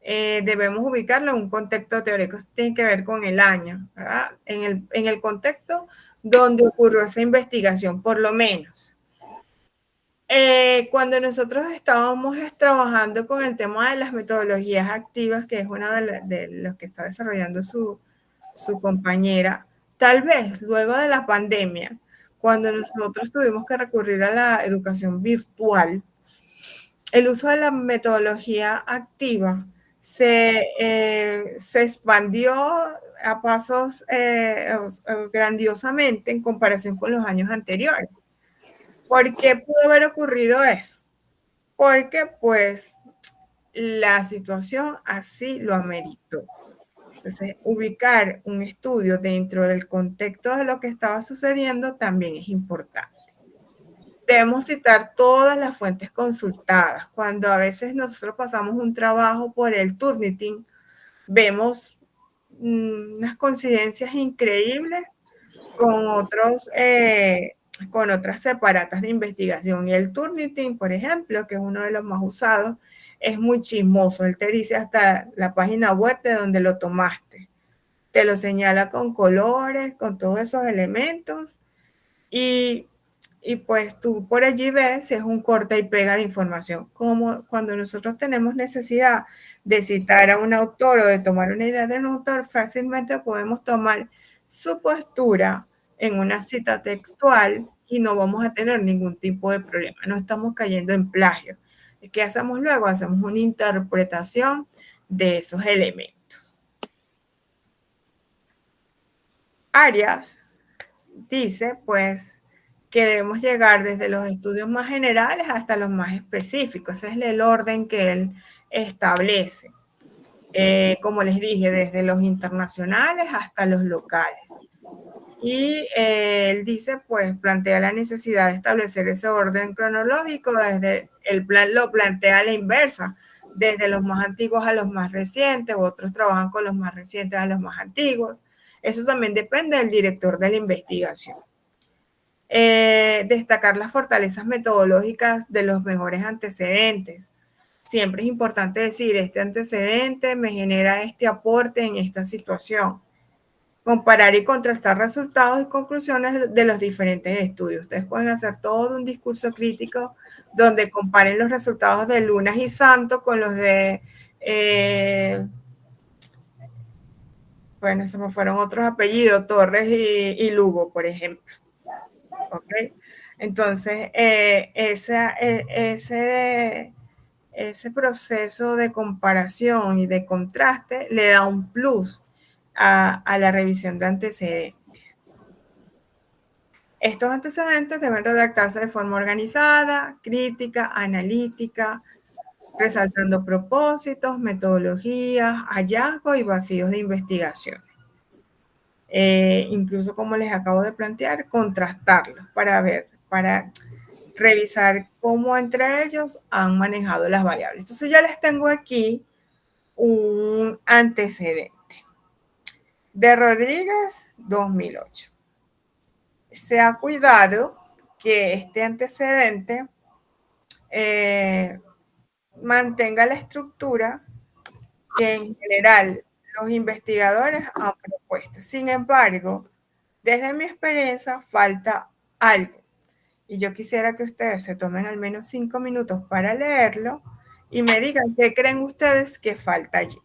debemos ubicarlo en un contexto teórico. Esto tiene que ver con el año, ¿verdad? En el contexto donde ocurrió esa investigación, por lo menos. Cuando nosotros estábamos trabajando con el tema de las metodologías activas, que es una de los que está desarrollando su compañera, tal vez luego de la pandemia, cuando nosotros tuvimos que recurrir a la educación virtual, el uso de la metodología activa se expandió a pasos grandiosamente en comparación con los años anteriores. ¿Por qué pudo haber ocurrido eso? Porque pues la situación así lo ameritó. Entonces, ubicar un estudio dentro del contexto de lo que estaba sucediendo también es importante. Debemos citar todas las fuentes consultadas. Cuando a veces nosotros pasamos un trabajo por el Turnitin, vemos unas coincidencias increíbles con con otras separatas de investigación. Y el Turnitin, por ejemplo, que es uno de los más usados, es muy chismoso. Él te dice hasta la página web de donde lo tomaste. Te lo señala con colores, con todos esos elementos. Y pues tú por allí ves si es un corta y pega de información. Como cuando nosotros tenemos necesidad de citar a un autor o de tomar una idea de un autor, fácilmente podemos tomar su postura en una cita textual y no vamos a tener ningún tipo de problema. No estamos cayendo en plagio. ¿Qué hacemos luego? Hacemos una interpretación de esos elementos. Arias dice, pues, que debemos llegar desde los estudios más generales hasta los más específicos. Ese es el orden que él establece. Como les dije, desde los internacionales hasta los locales. Y él dice, pues, plantea la necesidad de establecer ese orden cronológico, desde el plan lo plantea a la inversa, desde los más antiguos a los más recientes, otros trabajan con los más recientes a los más antiguos. Eso también depende del director de la investigación. Destacar las fortalezas metodológicas de los mejores antecedentes. Siempre es importante decir, este antecedente me genera este aporte en esta situación. Comparar y contrastar resultados y conclusiones de los diferentes estudios. Ustedes pueden hacer todo un discurso crítico donde comparen los resultados de Lunas y Santo con los de, bueno, se me fueron otros apellidos, Torres y Lugo, por ejemplo. ¿Ok? Entonces, ese proceso de comparación y de contraste le da un plus a la revisión de antecedentes. Estos antecedentes deben redactarse de forma organizada, crítica, analítica, resaltando propósitos, metodologías, hallazgos y vacíos de investigación. Incluso, como les acabo de plantear, contrastarlos para revisar cómo entre ellos han manejado las variables. Entonces, yo les tengo aquí un antecedente de Rodríguez 2008. Se ha cuidado que este antecedente mantenga la estructura que en general los investigadores han propuesto. Sin embargo, desde mi experiencia falta algo. Y yo quisiera que ustedes se tomen al menos 5 minutos para leerlo y me digan qué creen ustedes que falta allí.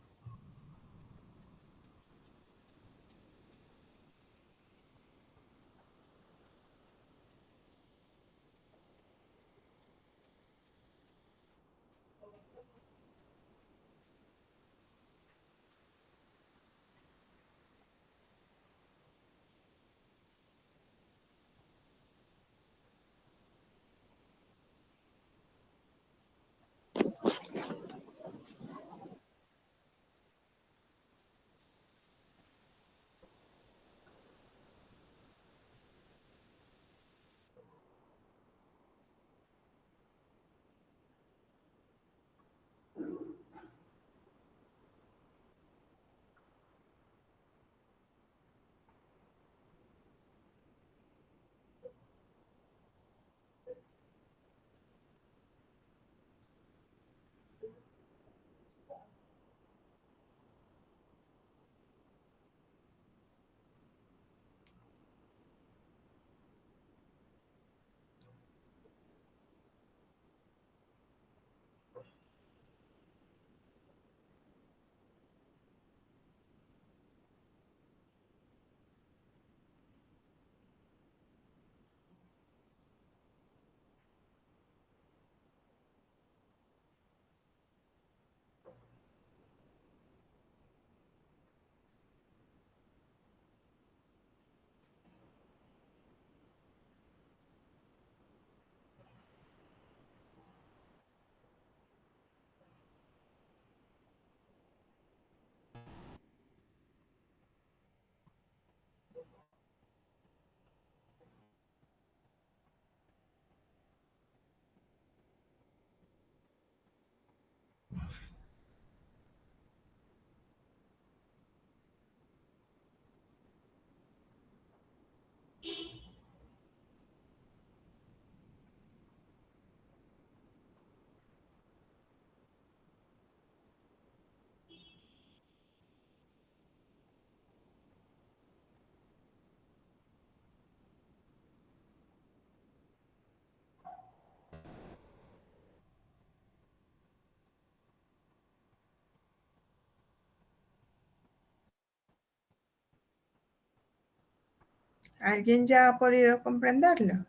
¿Alguien ya ha podido comprenderlo?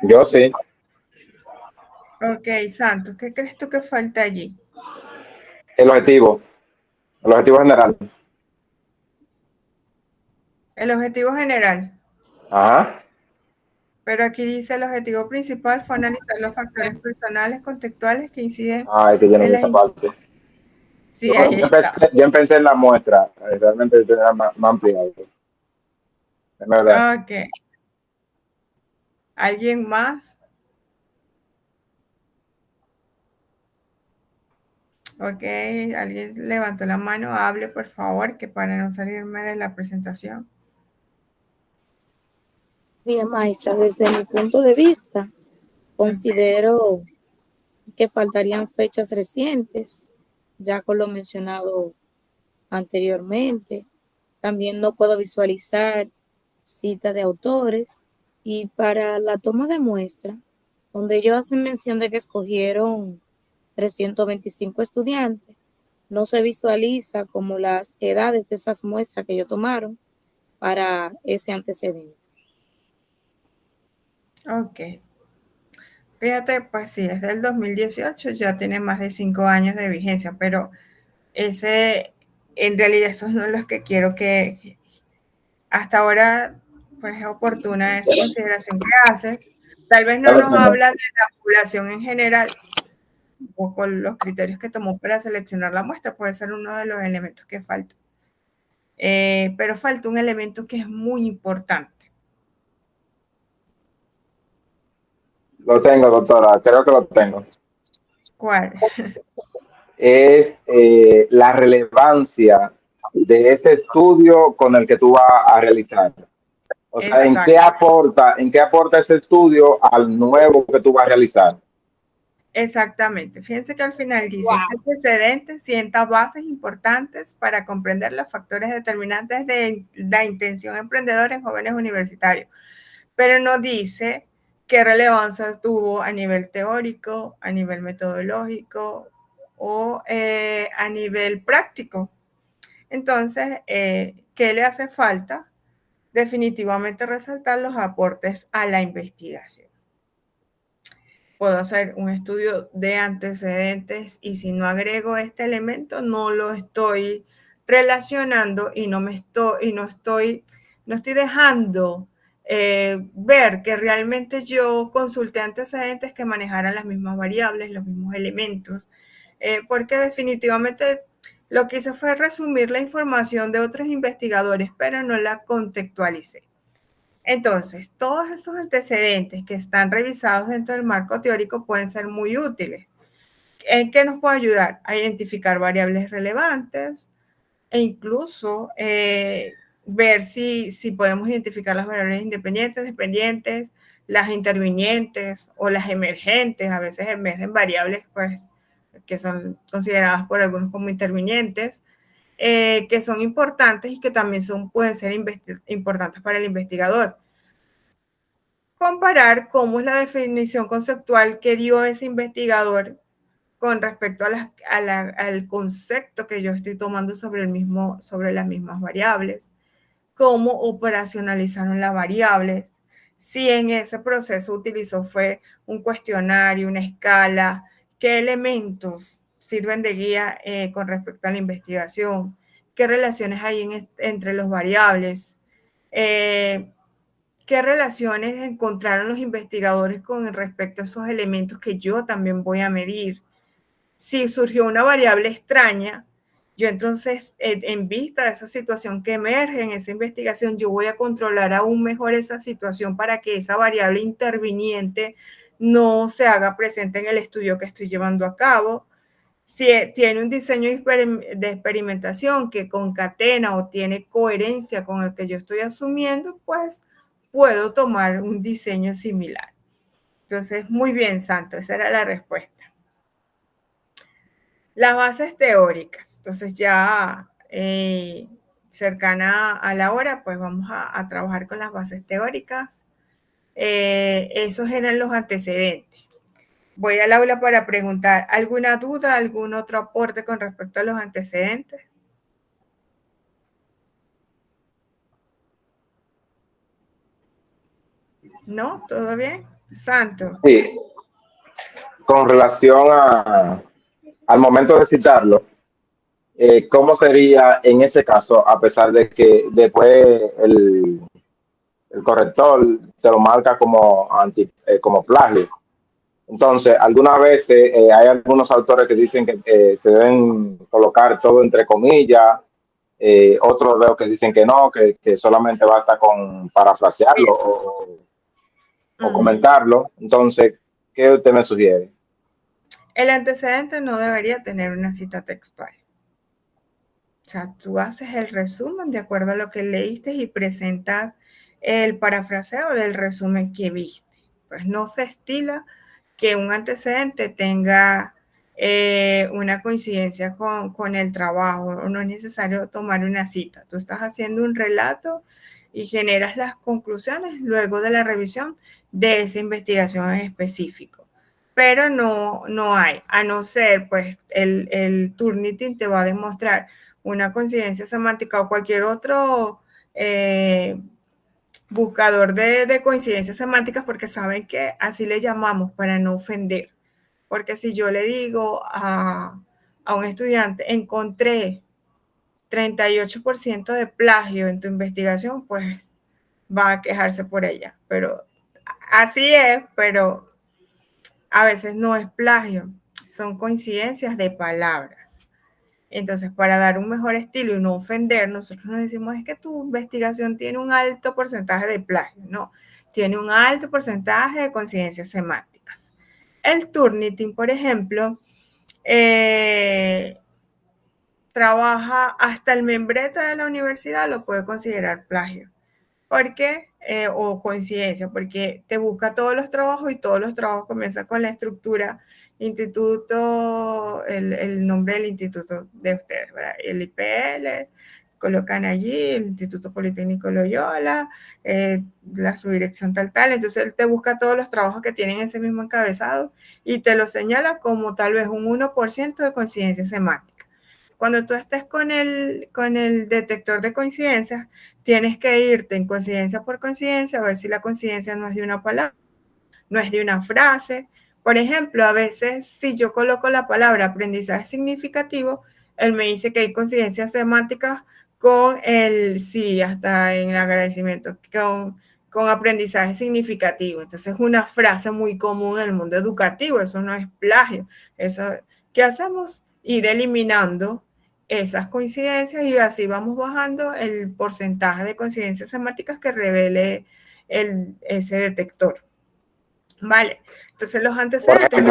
Yo sí. Ok, Santos, ¿qué crees tú que falta allí? El objetivo general. El objetivo general. Ajá. Pero aquí dice el objetivo principal fue analizar los factores personales contextuales que inciden Ay, que yo no en vi las... esa parte. Sí, ahí está. Yo empecé en la muestra. Realmente tenía más ampliado. Es verdad. Ok. ¿Alguien más? Ok, alguien levantó la mano, hable por favor, que para no salirme de la presentación. Bien, maestra, desde mi punto de vista, considero que faltarían fechas recientes, ya con lo mencionado anteriormente. También no puedo visualizar cita de autores. Y para la toma de muestra, donde ellos hacen mención de que escogieron 325 estudiantes, no se visualiza como las edades de esas muestras que ellos tomaron para ese antecedente. Ok. Fíjate, pues sí, es del 2018, ya tiene más de 5 años de vigencia, pero en realidad esos son los que quiero que hasta ahora, pues es oportuna esa consideración que haces. Tal vez no nos habla de la población en general, o con los criterios que tomó para seleccionar la muestra, puede ser uno de los elementos que falta. Pero falta un elemento que es muy importante. Lo tengo, doctora. Creo que lo tengo. ¿Cuál? Es la relevancia de ese estudio con el que tú vas a realizar. O sea, Exacto. ¿en qué aporta ese estudio al nuevo que tú vas a realizar? Exactamente. Fíjense que al final dice, Wow. este antecedente sienta bases importantes para comprender los factores determinantes de la intención emprendedora en jóvenes universitarios, pero no dice qué relevancia tuvo a nivel teórico, a nivel metodológico o a nivel práctico. Entonces, ¿qué le hace falta? Definitivamente resaltar los aportes a la investigación. Puedo hacer un estudio de antecedentes y si no agrego este elemento no lo estoy relacionando y no estoy dejando ver que realmente yo consulté antecedentes que manejaran las mismas variables, los mismos elementos, porque definitivamente lo que hice fue resumir la información de otros investigadores, pero no la contextualicé. Entonces, todos esos antecedentes que están revisados dentro del marco teórico pueden ser muy útiles. ¿En qué nos puede ayudar? A identificar variables relevantes e incluso ver si podemos identificar las variables independientes, dependientes, las intervinientes o las emergentes. A veces emergen variables pues, que son consideradas por algunos como intervinientes, que son importantes y que también pueden ser importantes para el investigador. Comparar cómo es la definición conceptual que dio ese investigador con respecto al concepto que yo estoy tomando sobre las mismas variables, cómo operacionalizaron las variables, si en ese proceso utilizó fue un cuestionario, una escala, qué elementos sirven de guía con respecto a la investigación, qué relaciones hay entre las variables, qué relaciones encontraron los investigadores con respecto a esos elementos que yo también voy a medir. Si surgió una variable extraña, yo entonces, en vista de esa situación que emerge en esa investigación, yo voy a controlar aún mejor esa situación para que esa variable interviniente no se haga presente en el estudio que estoy llevando a cabo. Si tiene un diseño de experimentación que concatena o tiene coherencia con el que yo estoy asumiendo, pues puedo tomar un diseño similar. Entonces, muy bien, Santo, esa era la respuesta. Las bases teóricas. Entonces, ya cercana a la hora, pues vamos a trabajar con las bases teóricas. Esos eran los antecedentes. Voy al aula para preguntar, ¿alguna duda, algún otro aporte con respecto a los antecedentes? ¿No? ¿Todo bien? Santo. Sí, con relación al momento de citarlo, ¿cómo sería en ese caso, a pesar de que después el corrector te lo marca como plagio? Entonces, algunas veces hay algunos autores que dicen que se deben colocar todo entre comillas, otros veo que dicen que no, que solamente basta con parafrasearlo o comentarlo. Entonces, ¿qué usted me sugiere? El antecedente no debería tener una cita textual. O sea, tú haces el resumen de acuerdo a lo que leíste y presentas el parafraseo del resumen que viste. Pues no se estila que un antecedente tenga una coincidencia con el trabajo, no es necesario tomar una cita. Tú estás haciendo un relato y generas las conclusiones luego de la revisión de esa investigación en específico. Pero no hay, a no ser, pues el Turnitin te va a demostrar una coincidencia semántica o cualquier otro buscador de coincidencias semánticas, porque saben que así le llamamos para no ofender. Porque si yo le digo a un estudiante, encontré 38% de plagio en tu investigación, pues va a quejarse por ella. Pero así es, pero a veces no es plagio, son coincidencias de palabras. Entonces, para dar un mejor estilo y no ofender, nosotros nos decimos es que tu investigación tiene un alto porcentaje de plagio. No, tiene un alto porcentaje de coincidencias semánticas. El Turnitin, por ejemplo, trabaja hasta el membrete de la universidad, lo puede considerar plagio. ¿Por qué? O coincidencia, porque te busca todos los trabajos y todos los trabajos comienzan con la estructura instituto, el nombre del instituto de ustedes, ¿verdad? El IPL, colocan allí el Instituto Politécnico Loyola, su dirección tal, entonces él te busca todos los trabajos que tienen ese mismo encabezado y te lo señala como tal vez un 1% de coincidencia semántica. Cuando tú estés con el detector de coincidencias, tienes que irte en coincidencia por coincidencia, a ver si la coincidencia no es de una palabra, no es de una frase. Por ejemplo, a veces si yo coloco la palabra aprendizaje significativo, él me dice que hay coincidencias semánticas con el sí, hasta en el agradecimiento, con aprendizaje significativo. Entonces es una frase muy común en el mundo educativo, eso no es plagio. Eso, ¿qué hacemos? Ir eliminando esas coincidencias y así vamos bajando el porcentaje de coincidencias semánticas que revele ese detector. Vale, entonces los antecedentes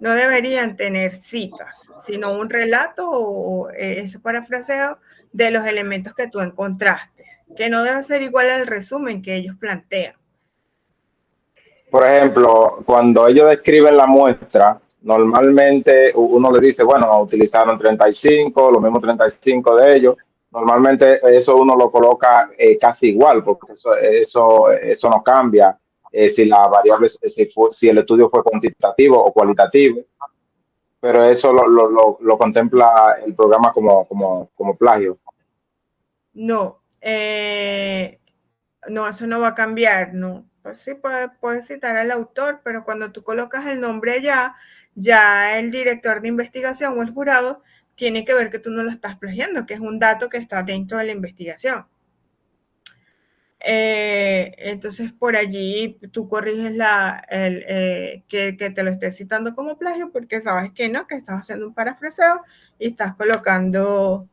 no deberían tener citas, sino un relato o ese parafraseo de los elementos que tú encontraste, que no debe ser igual al resumen que ellos plantean. Por ejemplo, cuando ellos describen la muestra, normalmente uno le dice, bueno, utilizaron 35, los mismos 35 de ellos. Normalmente eso uno lo coloca casi igual, porque eso no cambia si la variable, si el estudio fue cuantitativo o cualitativo, pero eso lo contempla el programa como plagio. No, no, eso no va a cambiar, no. Pues sí, puedes citar al autor, pero cuando tú colocas el nombre ya el director de investigación o el jurado tiene que ver que tú no lo estás plagiando, que es un dato que está dentro de la investigación. Entonces, por allí tú corriges que te lo estés citando como plagio porque sabes que no, que estás haciendo un parafraseo y estás colocando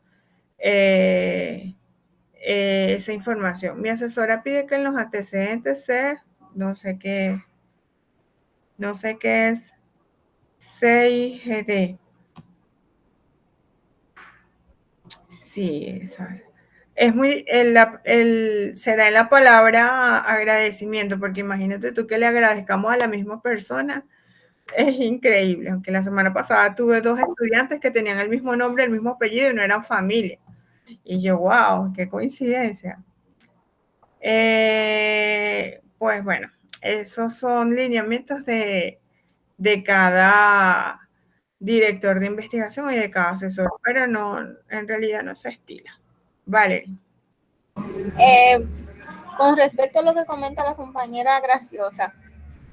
esa información. Mi asesora pide que en los antecedentes no sé qué es CIGD. Sí, es muy, será en la palabra agradecimiento, porque imagínate tú que le agradezcamos a la misma persona, es increíble, aunque la semana pasada tuve 2 estudiantes que tenían el mismo nombre, el mismo apellido y no eran familia, y yo, wow, qué coincidencia. Pues bueno, esos son lineamientos de cada director de investigación y de cada asesor, pero no, en realidad no se estila. Valerie. Con respecto a lo que comenta la compañera Graciosa,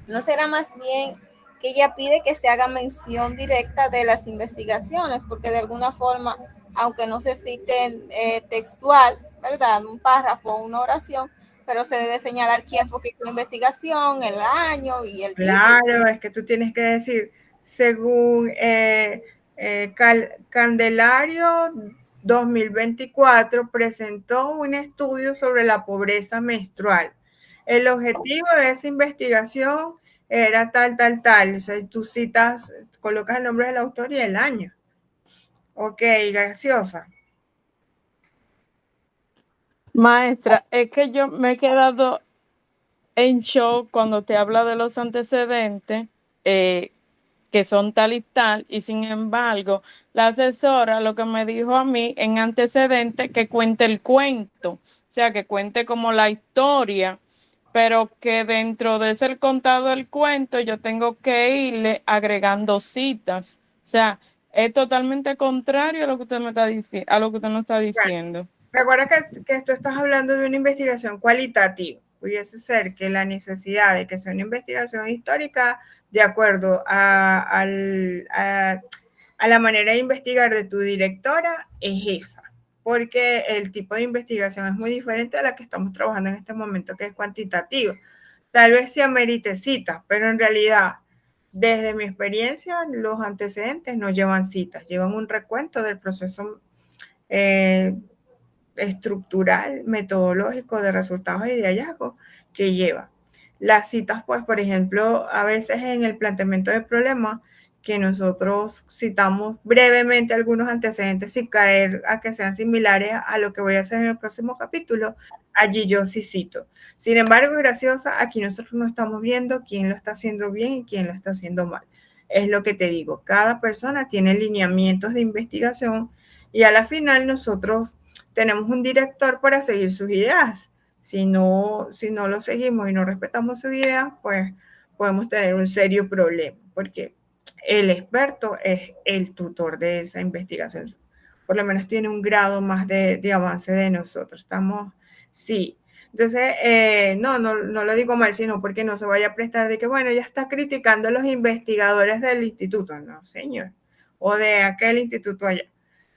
¿no será más bien que ella pide que se haga mención directa de las investigaciones? Porque de alguna forma, aunque no se cite textual, ¿verdad? Un párrafo, una oración, pero se debe señalar quién fue que hizo la investigación, el año y el título. Claro, es que tú tienes que decir, según Candelario 2024 presentó un estudio sobre la pobreza menstrual. El objetivo de esa investigación era tal. O sea, tú citas, colocas el nombre del autor y el año. Ok, Graciosa. Maestra, es que yo me he quedado en shock cuando te habla de los antecedentes, que son tal y tal, y sin embargo, la asesora lo que me dijo a mí en antecedentes que cuente el cuento, o sea, que cuente como la historia, pero que dentro de ese contado del cuento yo tengo que irle agregando citas. O sea, es totalmente contrario a lo que usted me está diciendo, a lo que usted nos está diciendo. Recuerda que tú estás hablando de una investigación cualitativa. Pudiese ser que la necesidad de que sea una investigación histórica de acuerdo a la manera de investigar de tu directora es esa, porque el tipo de investigación es muy diferente a la que estamos trabajando en este momento, que es cuantitativa. Tal vez se amerite citas, pero en realidad, desde mi experiencia, los antecedentes no llevan citas, llevan un recuento del proceso estructural, metodológico de resultados y de hallazgos que lleva. Las citas, pues, por ejemplo, a veces en el planteamiento de problemas que nosotros citamos brevemente algunos antecedentes sin caer a que sean similares a lo que voy a hacer en el próximo capítulo, allí yo sí cito. Sin embargo, graciosa, aquí nosotros no estamos viendo quién lo está haciendo bien y quién lo está haciendo mal. Es lo que te digo, cada persona tiene lineamientos de investigación y a la final nosotros tenemos un director para seguir sus ideas. Si no lo seguimos y no respetamos sus ideas, pues podemos tener un serio problema, porque el experto es el tutor de esa investigación. Por lo menos tiene un grado más de avance de nosotros. Estamos, sí. Entonces, no lo digo mal, sino porque no se vaya a prestar de que, bueno, ya está criticando a los investigadores del instituto. No, señor. O de aquel instituto allá.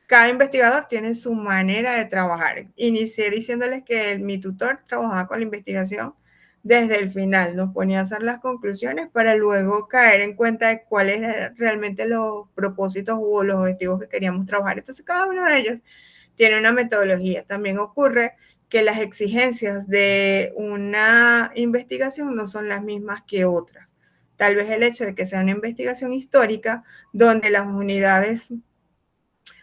Cada investigador tiene su manera de trabajar. Inicié diciéndoles que mi tutor trabajaba con la investigación desde el final, nos ponía a hacer las conclusiones para luego caer en cuenta de cuáles eran realmente los propósitos o los objetivos que queríamos trabajar. Entonces, cada uno de ellos tiene una metodología. También ocurre que las exigencias de una investigación no son las mismas que otras. Tal vez el hecho de que sea una investigación histórica, donde las unidades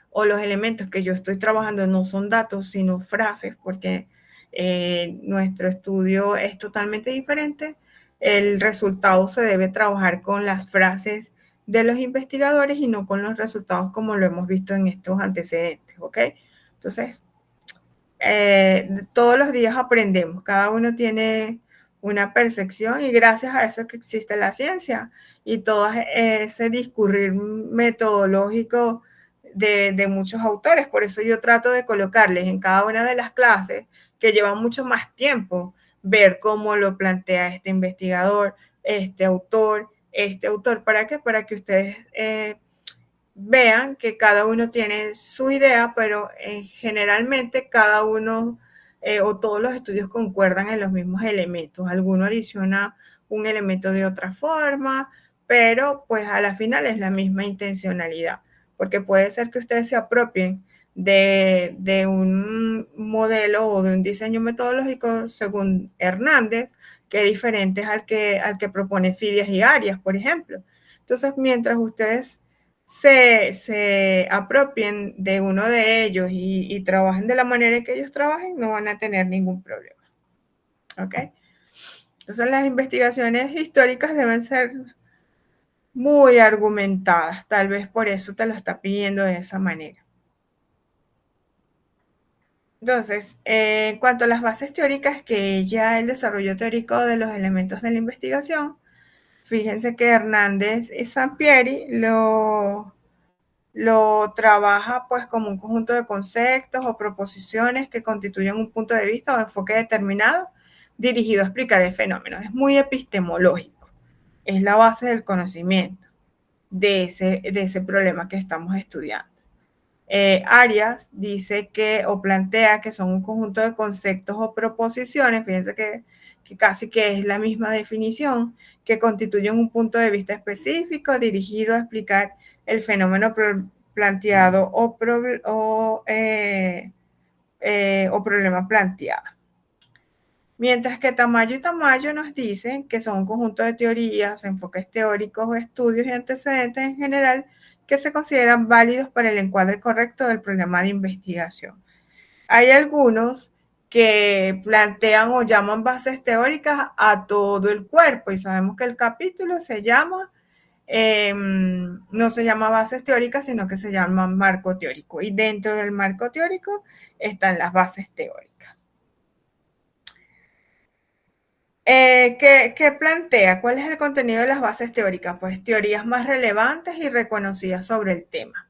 o los elementos que yo estoy trabajando no son datos, sino frases, porque nuestro estudio es totalmente diferente. El resultado se debe trabajar con las frases de los investigadores y no con los resultados como lo hemos visto en estos antecedentes, ¿ok? Entonces, todos los días aprendemos, cada uno tiene una percepción y gracias a eso es que existe la ciencia y todo ese discurrir metodológico de muchos autores. Por eso yo trato de colocarles en cada una de las clases que llevan mucho más tiempo ver cómo lo plantea este investigador, este autor. ¿Para qué? Para que ustedes vean que cada uno tiene su idea, pero generalmente cada uno o todos los estudios concuerdan en los mismos elementos. Alguno adiciona un elemento de otra forma, pero pues a la final es la misma intencionalidad, porque puede ser que ustedes se apropien de un modelo o de un diseño metodológico según Hernández, que es diferente al que propone Fidias y Arias, por ejemplo. Entonces, mientras ustedes se apropien de uno de ellos y trabajen de la manera en que ellos trabajen, no van a tener ningún problema. ¿Ok? Entonces las investigaciones históricas deben ser muy argumentadas, tal vez por eso te lo está pidiendo de esa manera. Entonces, en cuanto a las bases teóricas, que ya el desarrollo teórico de los elementos de la investigación, fíjense que Hernández y Sampieri lo trabaja pues como un conjunto de conceptos o proposiciones que constituyen un punto de vista o enfoque determinado dirigido a explicar el fenómeno. Es muy epistemológico, es la base del conocimiento de ese problema que estamos estudiando. Arias dice que o plantea que son un conjunto de conceptos o proposiciones, fíjense que casi que es la misma definición, que constituyen un punto de vista específico dirigido a explicar el fenómeno planteado o problema planteado. Mientras que Tamayo y Tamayo nos dicen que son un conjunto de teorías, enfoques teóricos, estudios y antecedentes en general que se consideran válidos para el encuadre correcto del problema de investigación. Hay algunos que plantean o llaman bases teóricas a todo el cuerpo y sabemos que el capítulo se llama, no se llama bases teóricas, sino que se llama marco teórico y dentro del marco teórico están las bases teóricas. ¿Qué plantea? ¿Cuál es el contenido de las bases teóricas? Pues teorías más relevantes y reconocidas sobre el tema.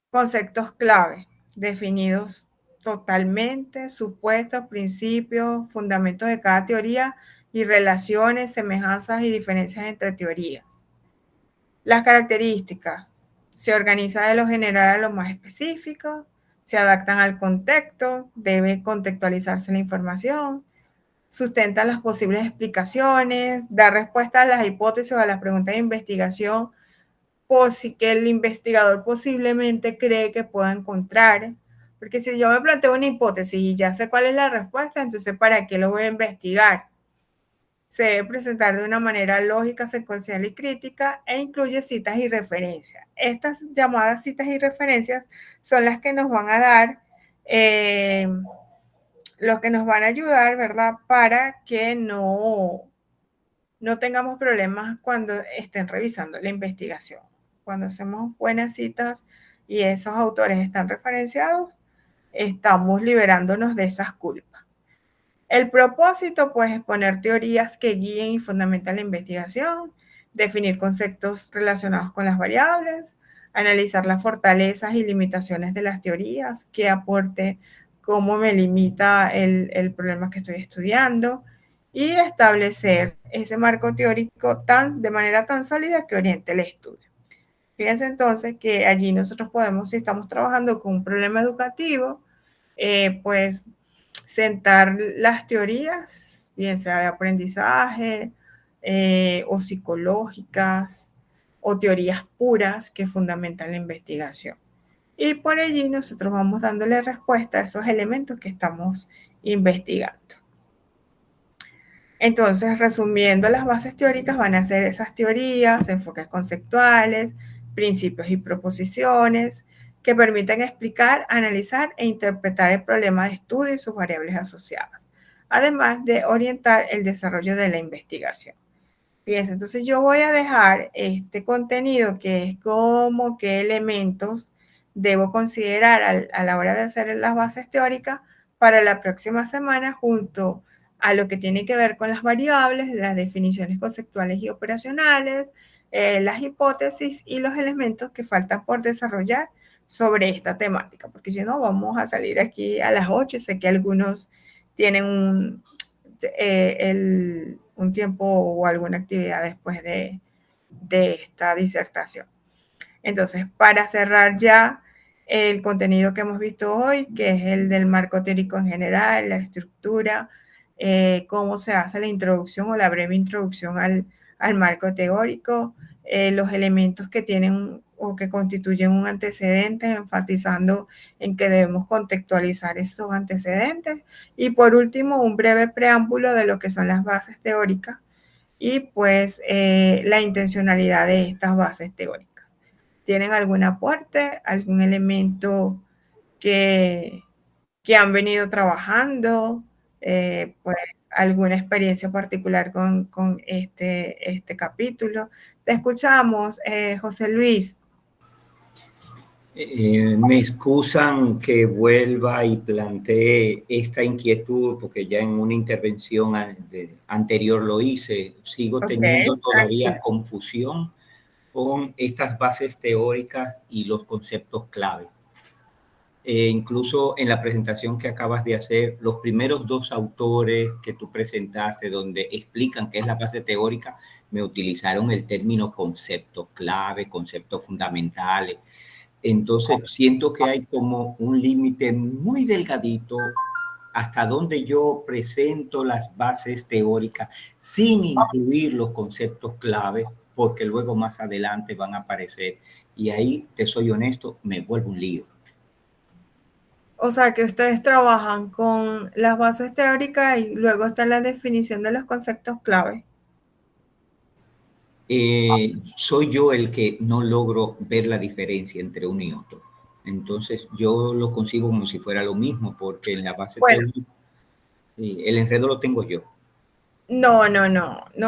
Conceptos clave, definidos totalmente, supuestos, principios, fundamentos de cada teoría y relaciones, semejanzas y diferencias entre teorías. Las características, se organiza de lo general a lo más específico, se adaptan al contexto, debe contextualizarse la información, sustenta las posibles explicaciones, da respuesta a las hipótesis o a las preguntas de investigación que el investigador posiblemente cree que pueda encontrar. Porque si yo me planteo una hipótesis y ya sé cuál es la respuesta, entonces ¿para qué lo voy a investigar? Se debe presentar de una manera lógica, secuencial y crítica e incluye citas y referencias. Estas llamadas citas y referencias son las que nos van a dar, los que nos van a ayudar, ¿verdad? Para que no tengamos problemas cuando estén revisando la investigación. Cuando hacemos buenas citas y esos autores están referenciados, estamos liberándonos de esas culpas. El propósito, pues, es poner teorías que guíen y fundamenten la investigación, definir conceptos relacionados con las variables, analizar las fortalezas y limitaciones de las teorías, qué aporte, cómo me limita el problema que estoy estudiando, y establecer ese marco teórico de manera tan sólida que oriente el estudio. Fíjense entonces que allí nosotros podemos, si estamos trabajando con un problema educativo, pues sentar las teorías, bien sea de aprendizaje o psicológicas o teorías puras que fundamentan la investigación. Y por allí nosotros vamos dándole respuesta a esos elementos que estamos investigando. Entonces, resumiendo, las bases teóricas van a ser esas teorías, enfoques conceptuales, principios y proposiciones que permiten explicar, analizar e interpretar el problema de estudio y sus variables asociadas, además de orientar el desarrollo de la investigación. Fíjense, entonces yo voy a dejar este contenido que es como qué elementos debo considerar a la hora de hacer las bases teóricas para la próxima semana, junto a lo que tiene que ver con las variables, las definiciones conceptuales y operacionales, las hipótesis y los elementos que faltan por desarrollar sobre esta temática, porque si no vamos a salir aquí a las 8. Sé que algunos tienen un tiempo o alguna actividad después de esta disertación. Entonces, para cerrar ya el contenido que hemos visto hoy, que es el del marco teórico en general, la estructura, cómo se hace la introducción o la breve introducción al marco teórico, los elementos que tienen o que constituyen un antecedente, enfatizando en que debemos contextualizar estos antecedentes. Y por último, un breve preámbulo de lo que son las bases teóricas y pues la intencionalidad de estas bases teóricas. ¿Tienen algún aporte, algún elemento que han venido trabajando? Pues alguna experiencia particular con este capítulo. Te escuchamos, José Luis. Me excusan que vuelva y plantee esta inquietud porque ya en una intervención anterior lo hice. Sigo teniendo todavía confusión con estas bases teóricas y los conceptos clave. Incluso en la presentación que acabas de hacer, los primeros 2 autores que tú presentaste, donde explican qué es la base teórica, me utilizaron el término conceptos clave, conceptos fundamentales. Entonces, siento que hay como un límite muy delgadito hasta donde yo presento las bases teóricas sin incluir los conceptos clave, porque luego más adelante van a aparecer. Y ahí, te soy honesto, me vuelvo un lío. O sea, que ustedes trabajan con las bases teóricas y luego está la definición de los conceptos clave. Soy yo el que no logro ver la diferencia entre uno y otro. Entonces, yo lo concibo como si fuera lo mismo, porque en la base teórica, el enredo lo tengo yo. No,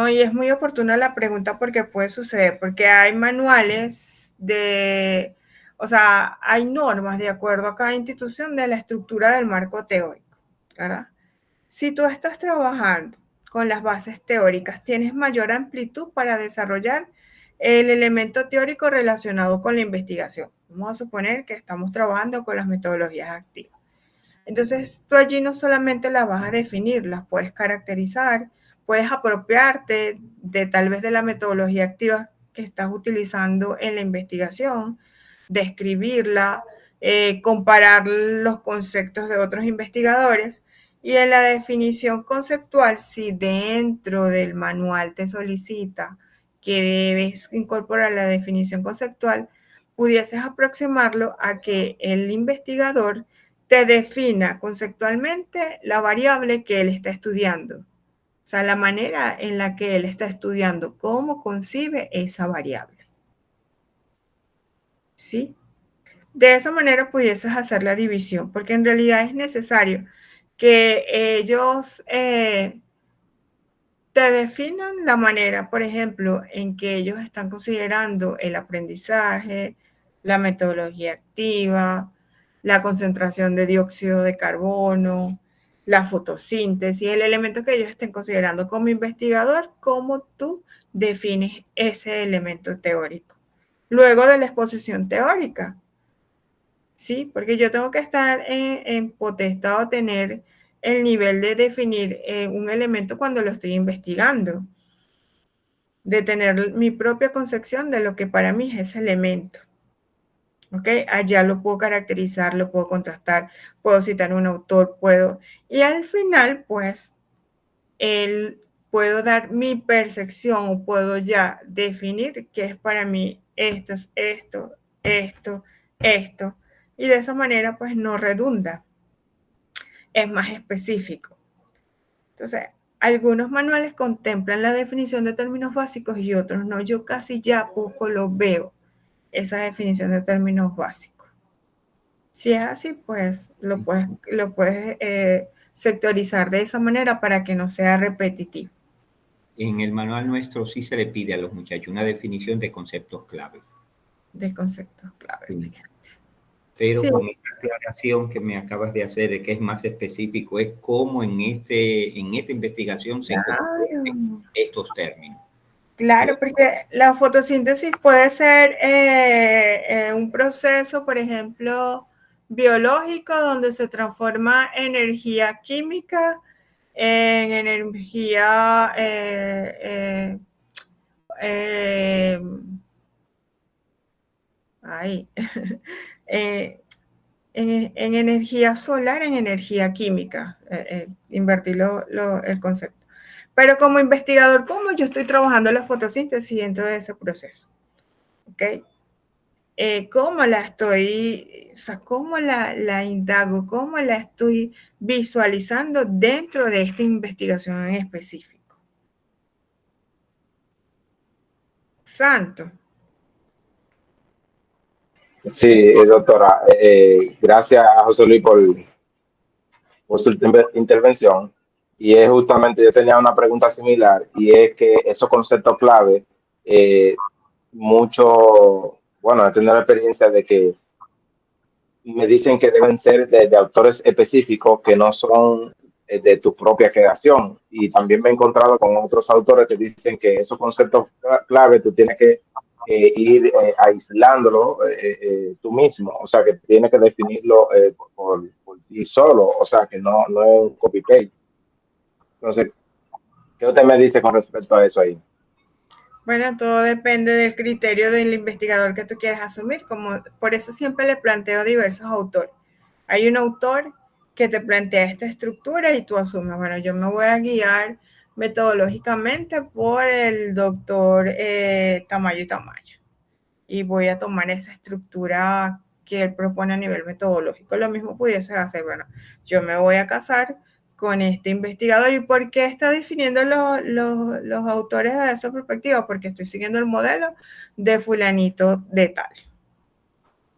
y es muy oportuna la pregunta porque puede suceder, porque hay manuales o sea, hay normas de acuerdo a cada institución de la estructura del marco teórico, ¿verdad? Si tú estás trabajando con las bases teóricas, tienes mayor amplitud para desarrollar el elemento teórico relacionado con la investigación. Vamos a suponer que estamos trabajando con las metodologías activas. Entonces, tú allí no solamente las vas a definir, las puedes caracterizar, puedes apropiarte de tal vez de la metodología activa que estás utilizando en la investigación, describirla, comparar los conceptos de otros investigadores. Y en la definición conceptual, si dentro del manual te solicita que debes incorporar la definición conceptual, pudieses aproximarlo a que el investigador te defina conceptualmente la variable que él está estudiando. O sea, la manera en la que él está estudiando, cómo concibe esa variable. ¿Sí? De esa manera pudieses hacer la división, porque en realidad es necesario que ellos te definan la manera, por ejemplo, en que ellos están considerando el aprendizaje, la metodología activa, la concentración de dióxido de carbono, la fotosíntesis, el elemento que ellos estén considerando como investigador, cómo tú defines ese elemento teórico. Luego de la exposición teórica, ¿sí? Porque yo tengo que estar en potestad o tener el nivel de definir un elemento cuando lo estoy investigando, de tener mi propia concepción de lo que para mí es ese elemento. ¿Ok? Allá lo puedo caracterizar, lo puedo contrastar, puedo citar un autor, puedo... Y al final, pues, puedo dar mi percepción o puedo ya definir qué es para mí esto, esto, esto. Y de esa manera, pues, no redunda. Es más específico. Entonces, algunos manuales contemplan la definición de términos básicos y otros no. Yo casi ya poco lo veo, esa definición de términos básicos. Si es así, pues lo puedes sectorizar de esa manera para que no sea repetitivo. En el manual nuestro sí se le pide a los muchachos una definición de conceptos clave. De conceptos clave, Sí. fíjate. Pero Sí. con esta aclaración que me acabas de hacer de que es más específico, es cómo en esta investigación se convierten estos términos. Claro, porque la fotosíntesis puede ser un proceso, por ejemplo, biológico, donde se transforma energía química en energía en energía solar, en energía química, invertir el concepto. Pero como investigador, ¿cómo yo estoy trabajando la fotosíntesis dentro de ese proceso? ¿Ok? ¿Cómo la estoy, o sea, cómo la indago, cómo la estoy visualizando dentro de esta investigación en específico? Santo. Sí, doctora, gracias a José Luis por su intervención. Y es justamente, yo tenía una pregunta similar, y es que esos conceptos clave, bueno, he tenido la experiencia de que me dicen que deben ser de autores específicos que no son de tu propia creación. Y también me he encontrado con otros autores que dicen que esos conceptos clave tú tienes que ir aislándolo tú mismo, o sea, que tienes que definirlo por ti solo, o sea, que no es un copy-paste. Entonces, ¿qué usted me dice con respecto a eso ahí? Bueno, todo depende del criterio del investigador que tú quieras asumir. Por eso siempre le planteo diversos autores. Hay un autor que te plantea esta estructura y tú asumes, bueno, yo me voy a guiar metodológicamente por el doctor Tamayo y Tamayo. Y voy a tomar esa estructura que él propone a nivel metodológico. Lo mismo pudiese hacer, bueno, yo me voy a casar con este investigador. ¿Y por qué está definiendo los autores de esa perspectiva? Porque estoy siguiendo el modelo de fulanito de tal.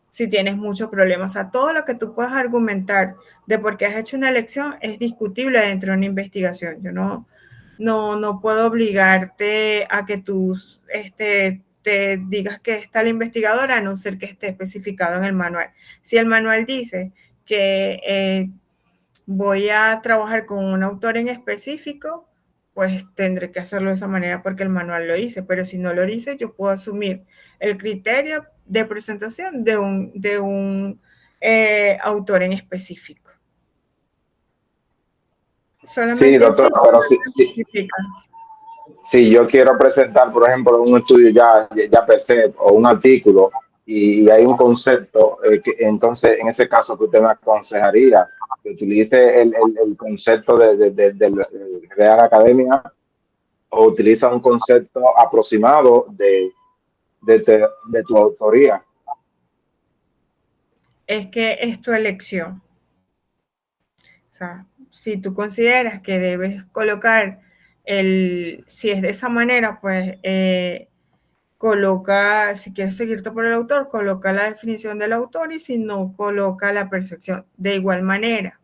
Si tienes muchos problemas, o sea, todo lo que tú puedas argumentar de por qué has hecho una elección es discutible dentro de una investigación. Yo no puedo obligarte a que tú te digas que está la investigadora, a no ser que esté especificado en el manual. Si el manual dice que voy a trabajar con un autor en específico, pues tendré que hacerlo de esa manera porque el manual lo dice, pero si no lo dice, yo puedo asumir el criterio de presentación de un autor en específico. Sí, Solamente doctora, así pero si yo quiero presentar, por ejemplo, un estudio ya per se o un artículo y hay un concepto, entonces en ese caso que usted me aconsejaría que utilice el concepto de la Real Academia o utiliza un concepto aproximado de tu autoría. Es que es tu elección. O sea, si tú consideras que debes colocar Si es de esa manera, pues coloca, si quieres seguirte por el autor, coloca la definición del autor y si no, coloca la percepción. De igual manera,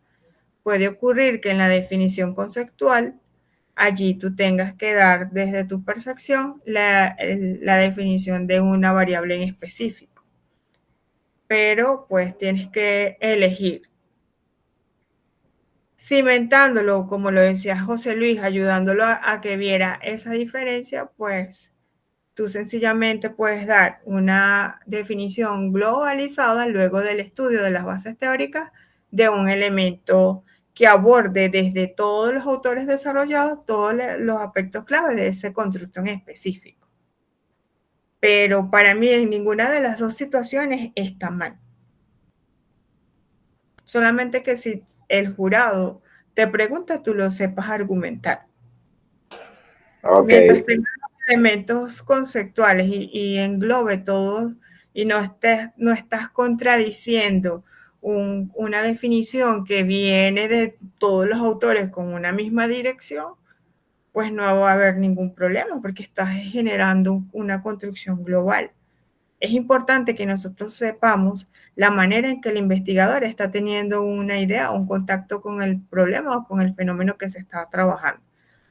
puede ocurrir que en la definición conceptual, allí tú tengas que dar desde tu percepción la definición de una variable en específico. Pero pues tienes que elegir. Cimentándolo, como lo decía José Luis, ayudándolo a que viera esa diferencia, pues tú sencillamente puedes dar una definición globalizada luego del estudio de las bases teóricas de un elemento que aborde desde todos los autores desarrollados todos los aspectos clave de ese constructo en específico. Pero para mí en ninguna de las dos situaciones está mal. Solamente que si el jurado te pregunta, tú lo sepas argumentar. Okay. Mientras tengas elementos conceptuales y englobe todo y no estás contradiciendo una definición que viene de todos los autores con una misma dirección, pues no va a haber ningún problema porque estás generando una construcción global. Es importante que nosotros sepamos la manera en que el investigador está teniendo una idea o un contacto con el problema o con el fenómeno que se está trabajando,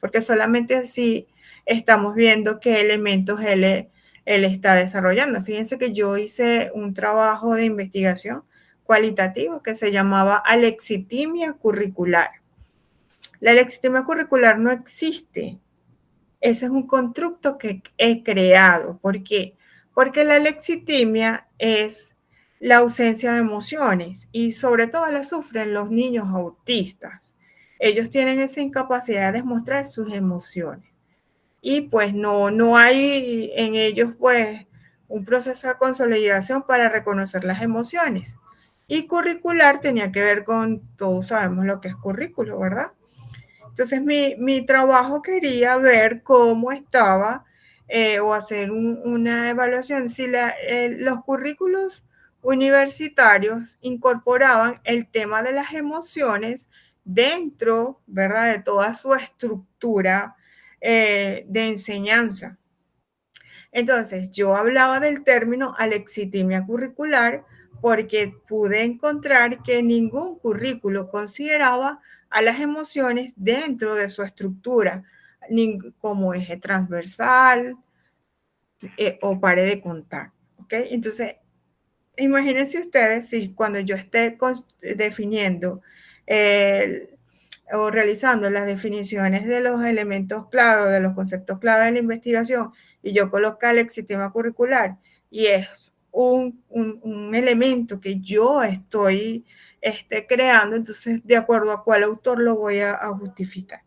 porque solamente así estamos viendo qué elementos él está desarrollando. Fíjense que yo hice un trabajo de investigación cualitativo que se llamaba alexitimia curricular. La alexitimia curricular no existe. Ese es un constructo que he creado. ¿Por qué? Porque la alexitimia es la ausencia de emociones y sobre todo la sufren los niños autistas. Ellos tienen esa incapacidad de mostrar sus emociones y pues no hay en ellos pues un proceso de consolidación para reconocer las emociones. Y curricular tenía que ver con, todos sabemos lo que es currículo, ¿verdad? Entonces mi trabajo quería ver cómo estaba o hacer una evaluación si los currículos universitarios incorporaban el tema de las emociones dentro, ¿verdad?, de toda su estructura de enseñanza. Entonces, yo hablaba del término alexitimia curricular porque pude encontrar que ningún currículo consideraba a las emociones dentro de su estructura, como eje transversal o pared de contar. ¿Okay? Entonces, imagínense ustedes si cuando yo esté definiendo o realizando las definiciones de los elementos clave o de los conceptos clave de la investigación y yo coloco el sistema curricular y es un elemento que yo estoy creando, entonces de acuerdo a cuál autor lo voy a justificar.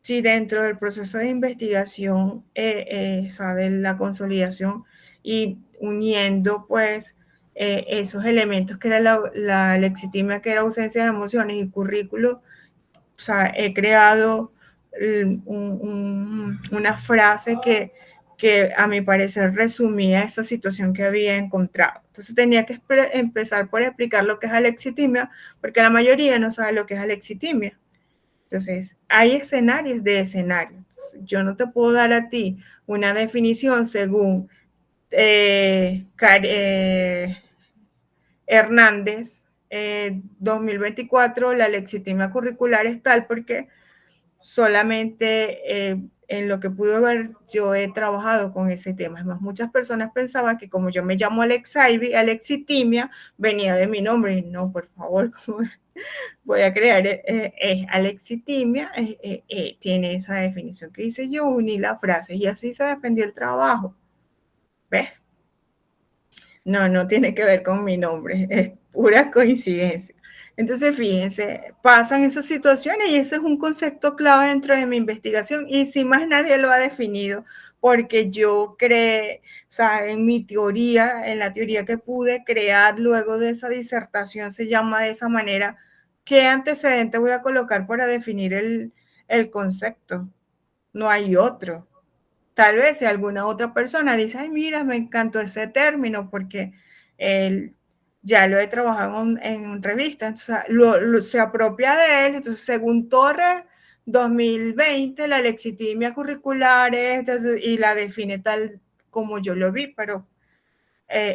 Si dentro del proceso de investigación, de la consolidación y uniendo pues esos elementos que era la lexitimia, que era ausencia de emociones y currículo, o sea, he creado una frase que a mi parecer resumía esa situación que había encontrado. Entonces tenía que empezar por explicar lo que es alexitimia, porque la mayoría no sabe lo que es alexitimia. Entonces, hay escenarios de escenarios. Yo no te puedo dar a ti una definición según Hernández 2024, la lexitimia curricular es tal porque solamente en lo que pude ver yo he trabajado con ese tema. Además, muchas personas pensaban que como yo me llamo Alexitimia, venía de mi nombre. Y no, por favor, voy a crear alexitimia, tiene esa definición que hice yo, uní la frase y así se defendió el trabajo. ¿Ves? No tiene que ver con mi nombre, es pura coincidencia. Entonces, fíjense, pasan esas situaciones y ese es un concepto clave dentro de mi investigación y si más nadie lo ha definido, porque yo creé, o sea, en mi teoría, en la teoría que pude crear luego de esa disertación, se llama de esa manera. ¿Qué antecedente voy a colocar para definir el concepto? No hay otro. Tal vez si alguna otra persona dice, ay, mira, me encantó ese término porque ya lo he trabajado en revistas, entonces se apropia de él. Entonces, según Torres 2020, la lexitimia curricular es, y la define tal como yo lo vi, pero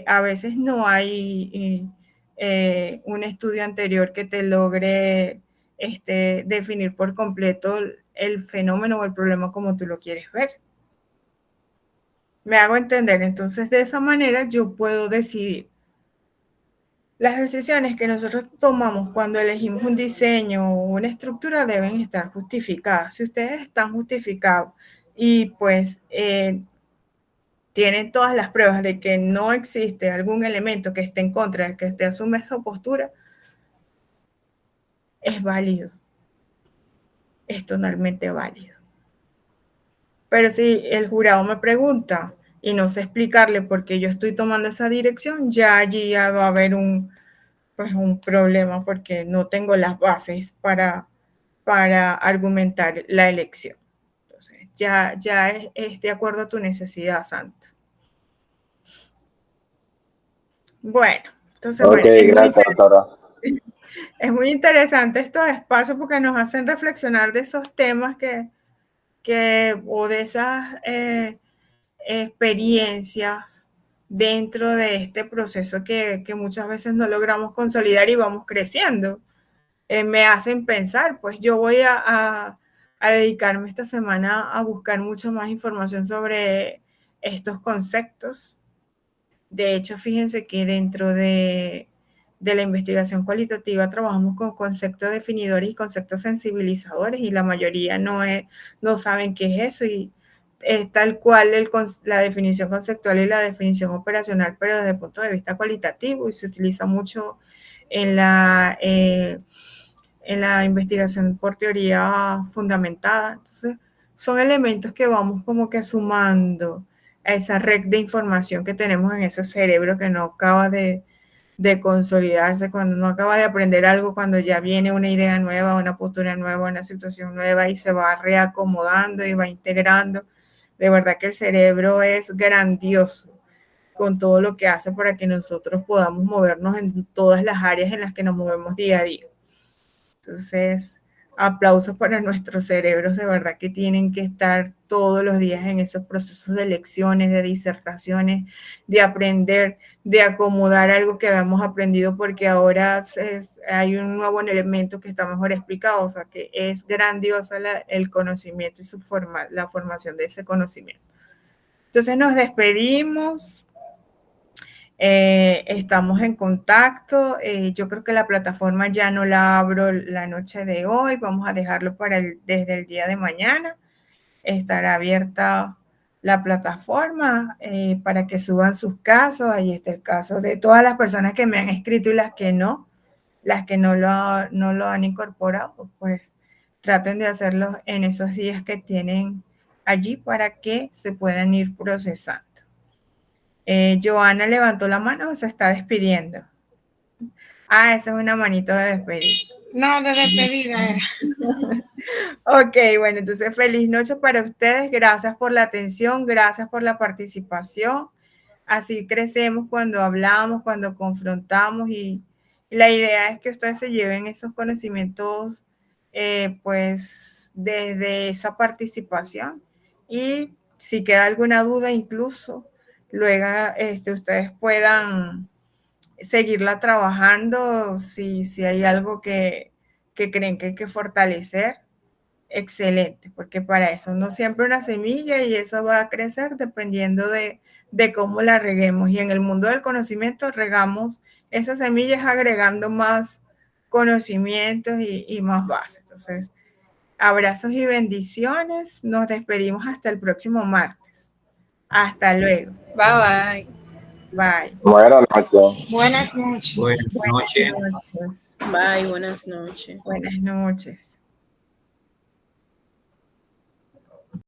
a veces no hay un estudio anterior que te logre definir por completo el fenómeno o el problema como tú lo quieres ver. Me hago entender. Entonces, de esa manera yo puedo decidir. Las decisiones que nosotros tomamos cuando elegimos un diseño o una estructura deben estar justificadas. Si ustedes están justificados y pues tienen todas las pruebas de que no existe algún elemento que esté en contra de que usted asume esa postura, es válido. Es totalmente válido. Pero si el jurado me pregunta y no sé explicarle por qué yo estoy tomando esa dirección, ya allí ya va a haber un problema porque no tengo las bases para argumentar la elección. Entonces, ya es de acuerdo a tu necesidad, Santo. Bueno, entonces, Ok, gracias, doctora. Es muy interesante estos espacios porque nos hacen reflexionar de esos temas o de esas experiencias dentro de este proceso que muchas veces no logramos consolidar y vamos creciendo. Me hacen pensar, pues yo voy a dedicarme esta semana a buscar mucho más información sobre estos conceptos. De hecho, fíjense que dentro de la investigación cualitativa trabajamos con conceptos definidores y conceptos sensibilizadores y la mayoría no saben qué es eso y es tal cual la definición conceptual y la definición operacional, pero desde el punto de vista cualitativo y se utiliza mucho en la investigación por teoría fundamentada. Entonces, son elementos que vamos como que sumando a esa red de información que tenemos en ese cerebro que no acaba de consolidarse, cuando no acaba de aprender algo, cuando ya viene una idea nueva, una postura nueva, una situación nueva y se va reacomodando y va integrando. De verdad que el cerebro es grandioso con todo lo que hace para que nosotros podamos movernos en todas las áreas en las que nos movemos día a día. Entonces, aplausos para nuestros cerebros, de verdad que tienen que estar todos los días en esos procesos de lecciones, de disertaciones, de aprender, de acomodar algo que habíamos aprendido, porque ahora hay un nuevo elemento que está mejor explicado, o sea, que es grandiosa el conocimiento y la formación de ese conocimiento. Entonces, nos despedimos. Estamos en contacto. Yo creo que la plataforma ya no la abro la noche de hoy. Vamos a dejarlo desde el día de mañana. Estará abierta la plataforma para que suban sus casos. Ahí está el caso de todas las personas que me han escrito y las que no lo han incorporado. Pues traten de hacerlo en esos días que tienen allí para que se puedan ir procesando. Joana levantó la mano o se está despidiendo. Esa es una manito de despedida. No, de despedida era. Ok, bueno, entonces feliz noche para ustedes. Gracias por la atención, gracias por la participación. Así crecemos cuando hablamos, cuando confrontamos y la idea es que ustedes se lleven esos conocimientos pues desde esa participación y si queda alguna duda incluso luego ustedes puedan seguirla trabajando si hay algo que creen que hay que fortalecer, excelente, porque para eso no siempre una semilla y eso va a crecer dependiendo de cómo la reguemos. Y en el mundo del conocimiento regamos esas semillas agregando más conocimientos y más bases. Entonces, abrazos y bendiciones. Nos despedimos hasta el próximo martes. Hasta luego. Bye, bye. Bye. Buenas noches. Buenas noches. Buenas noches. Bye, buenas noches. Buenas noches.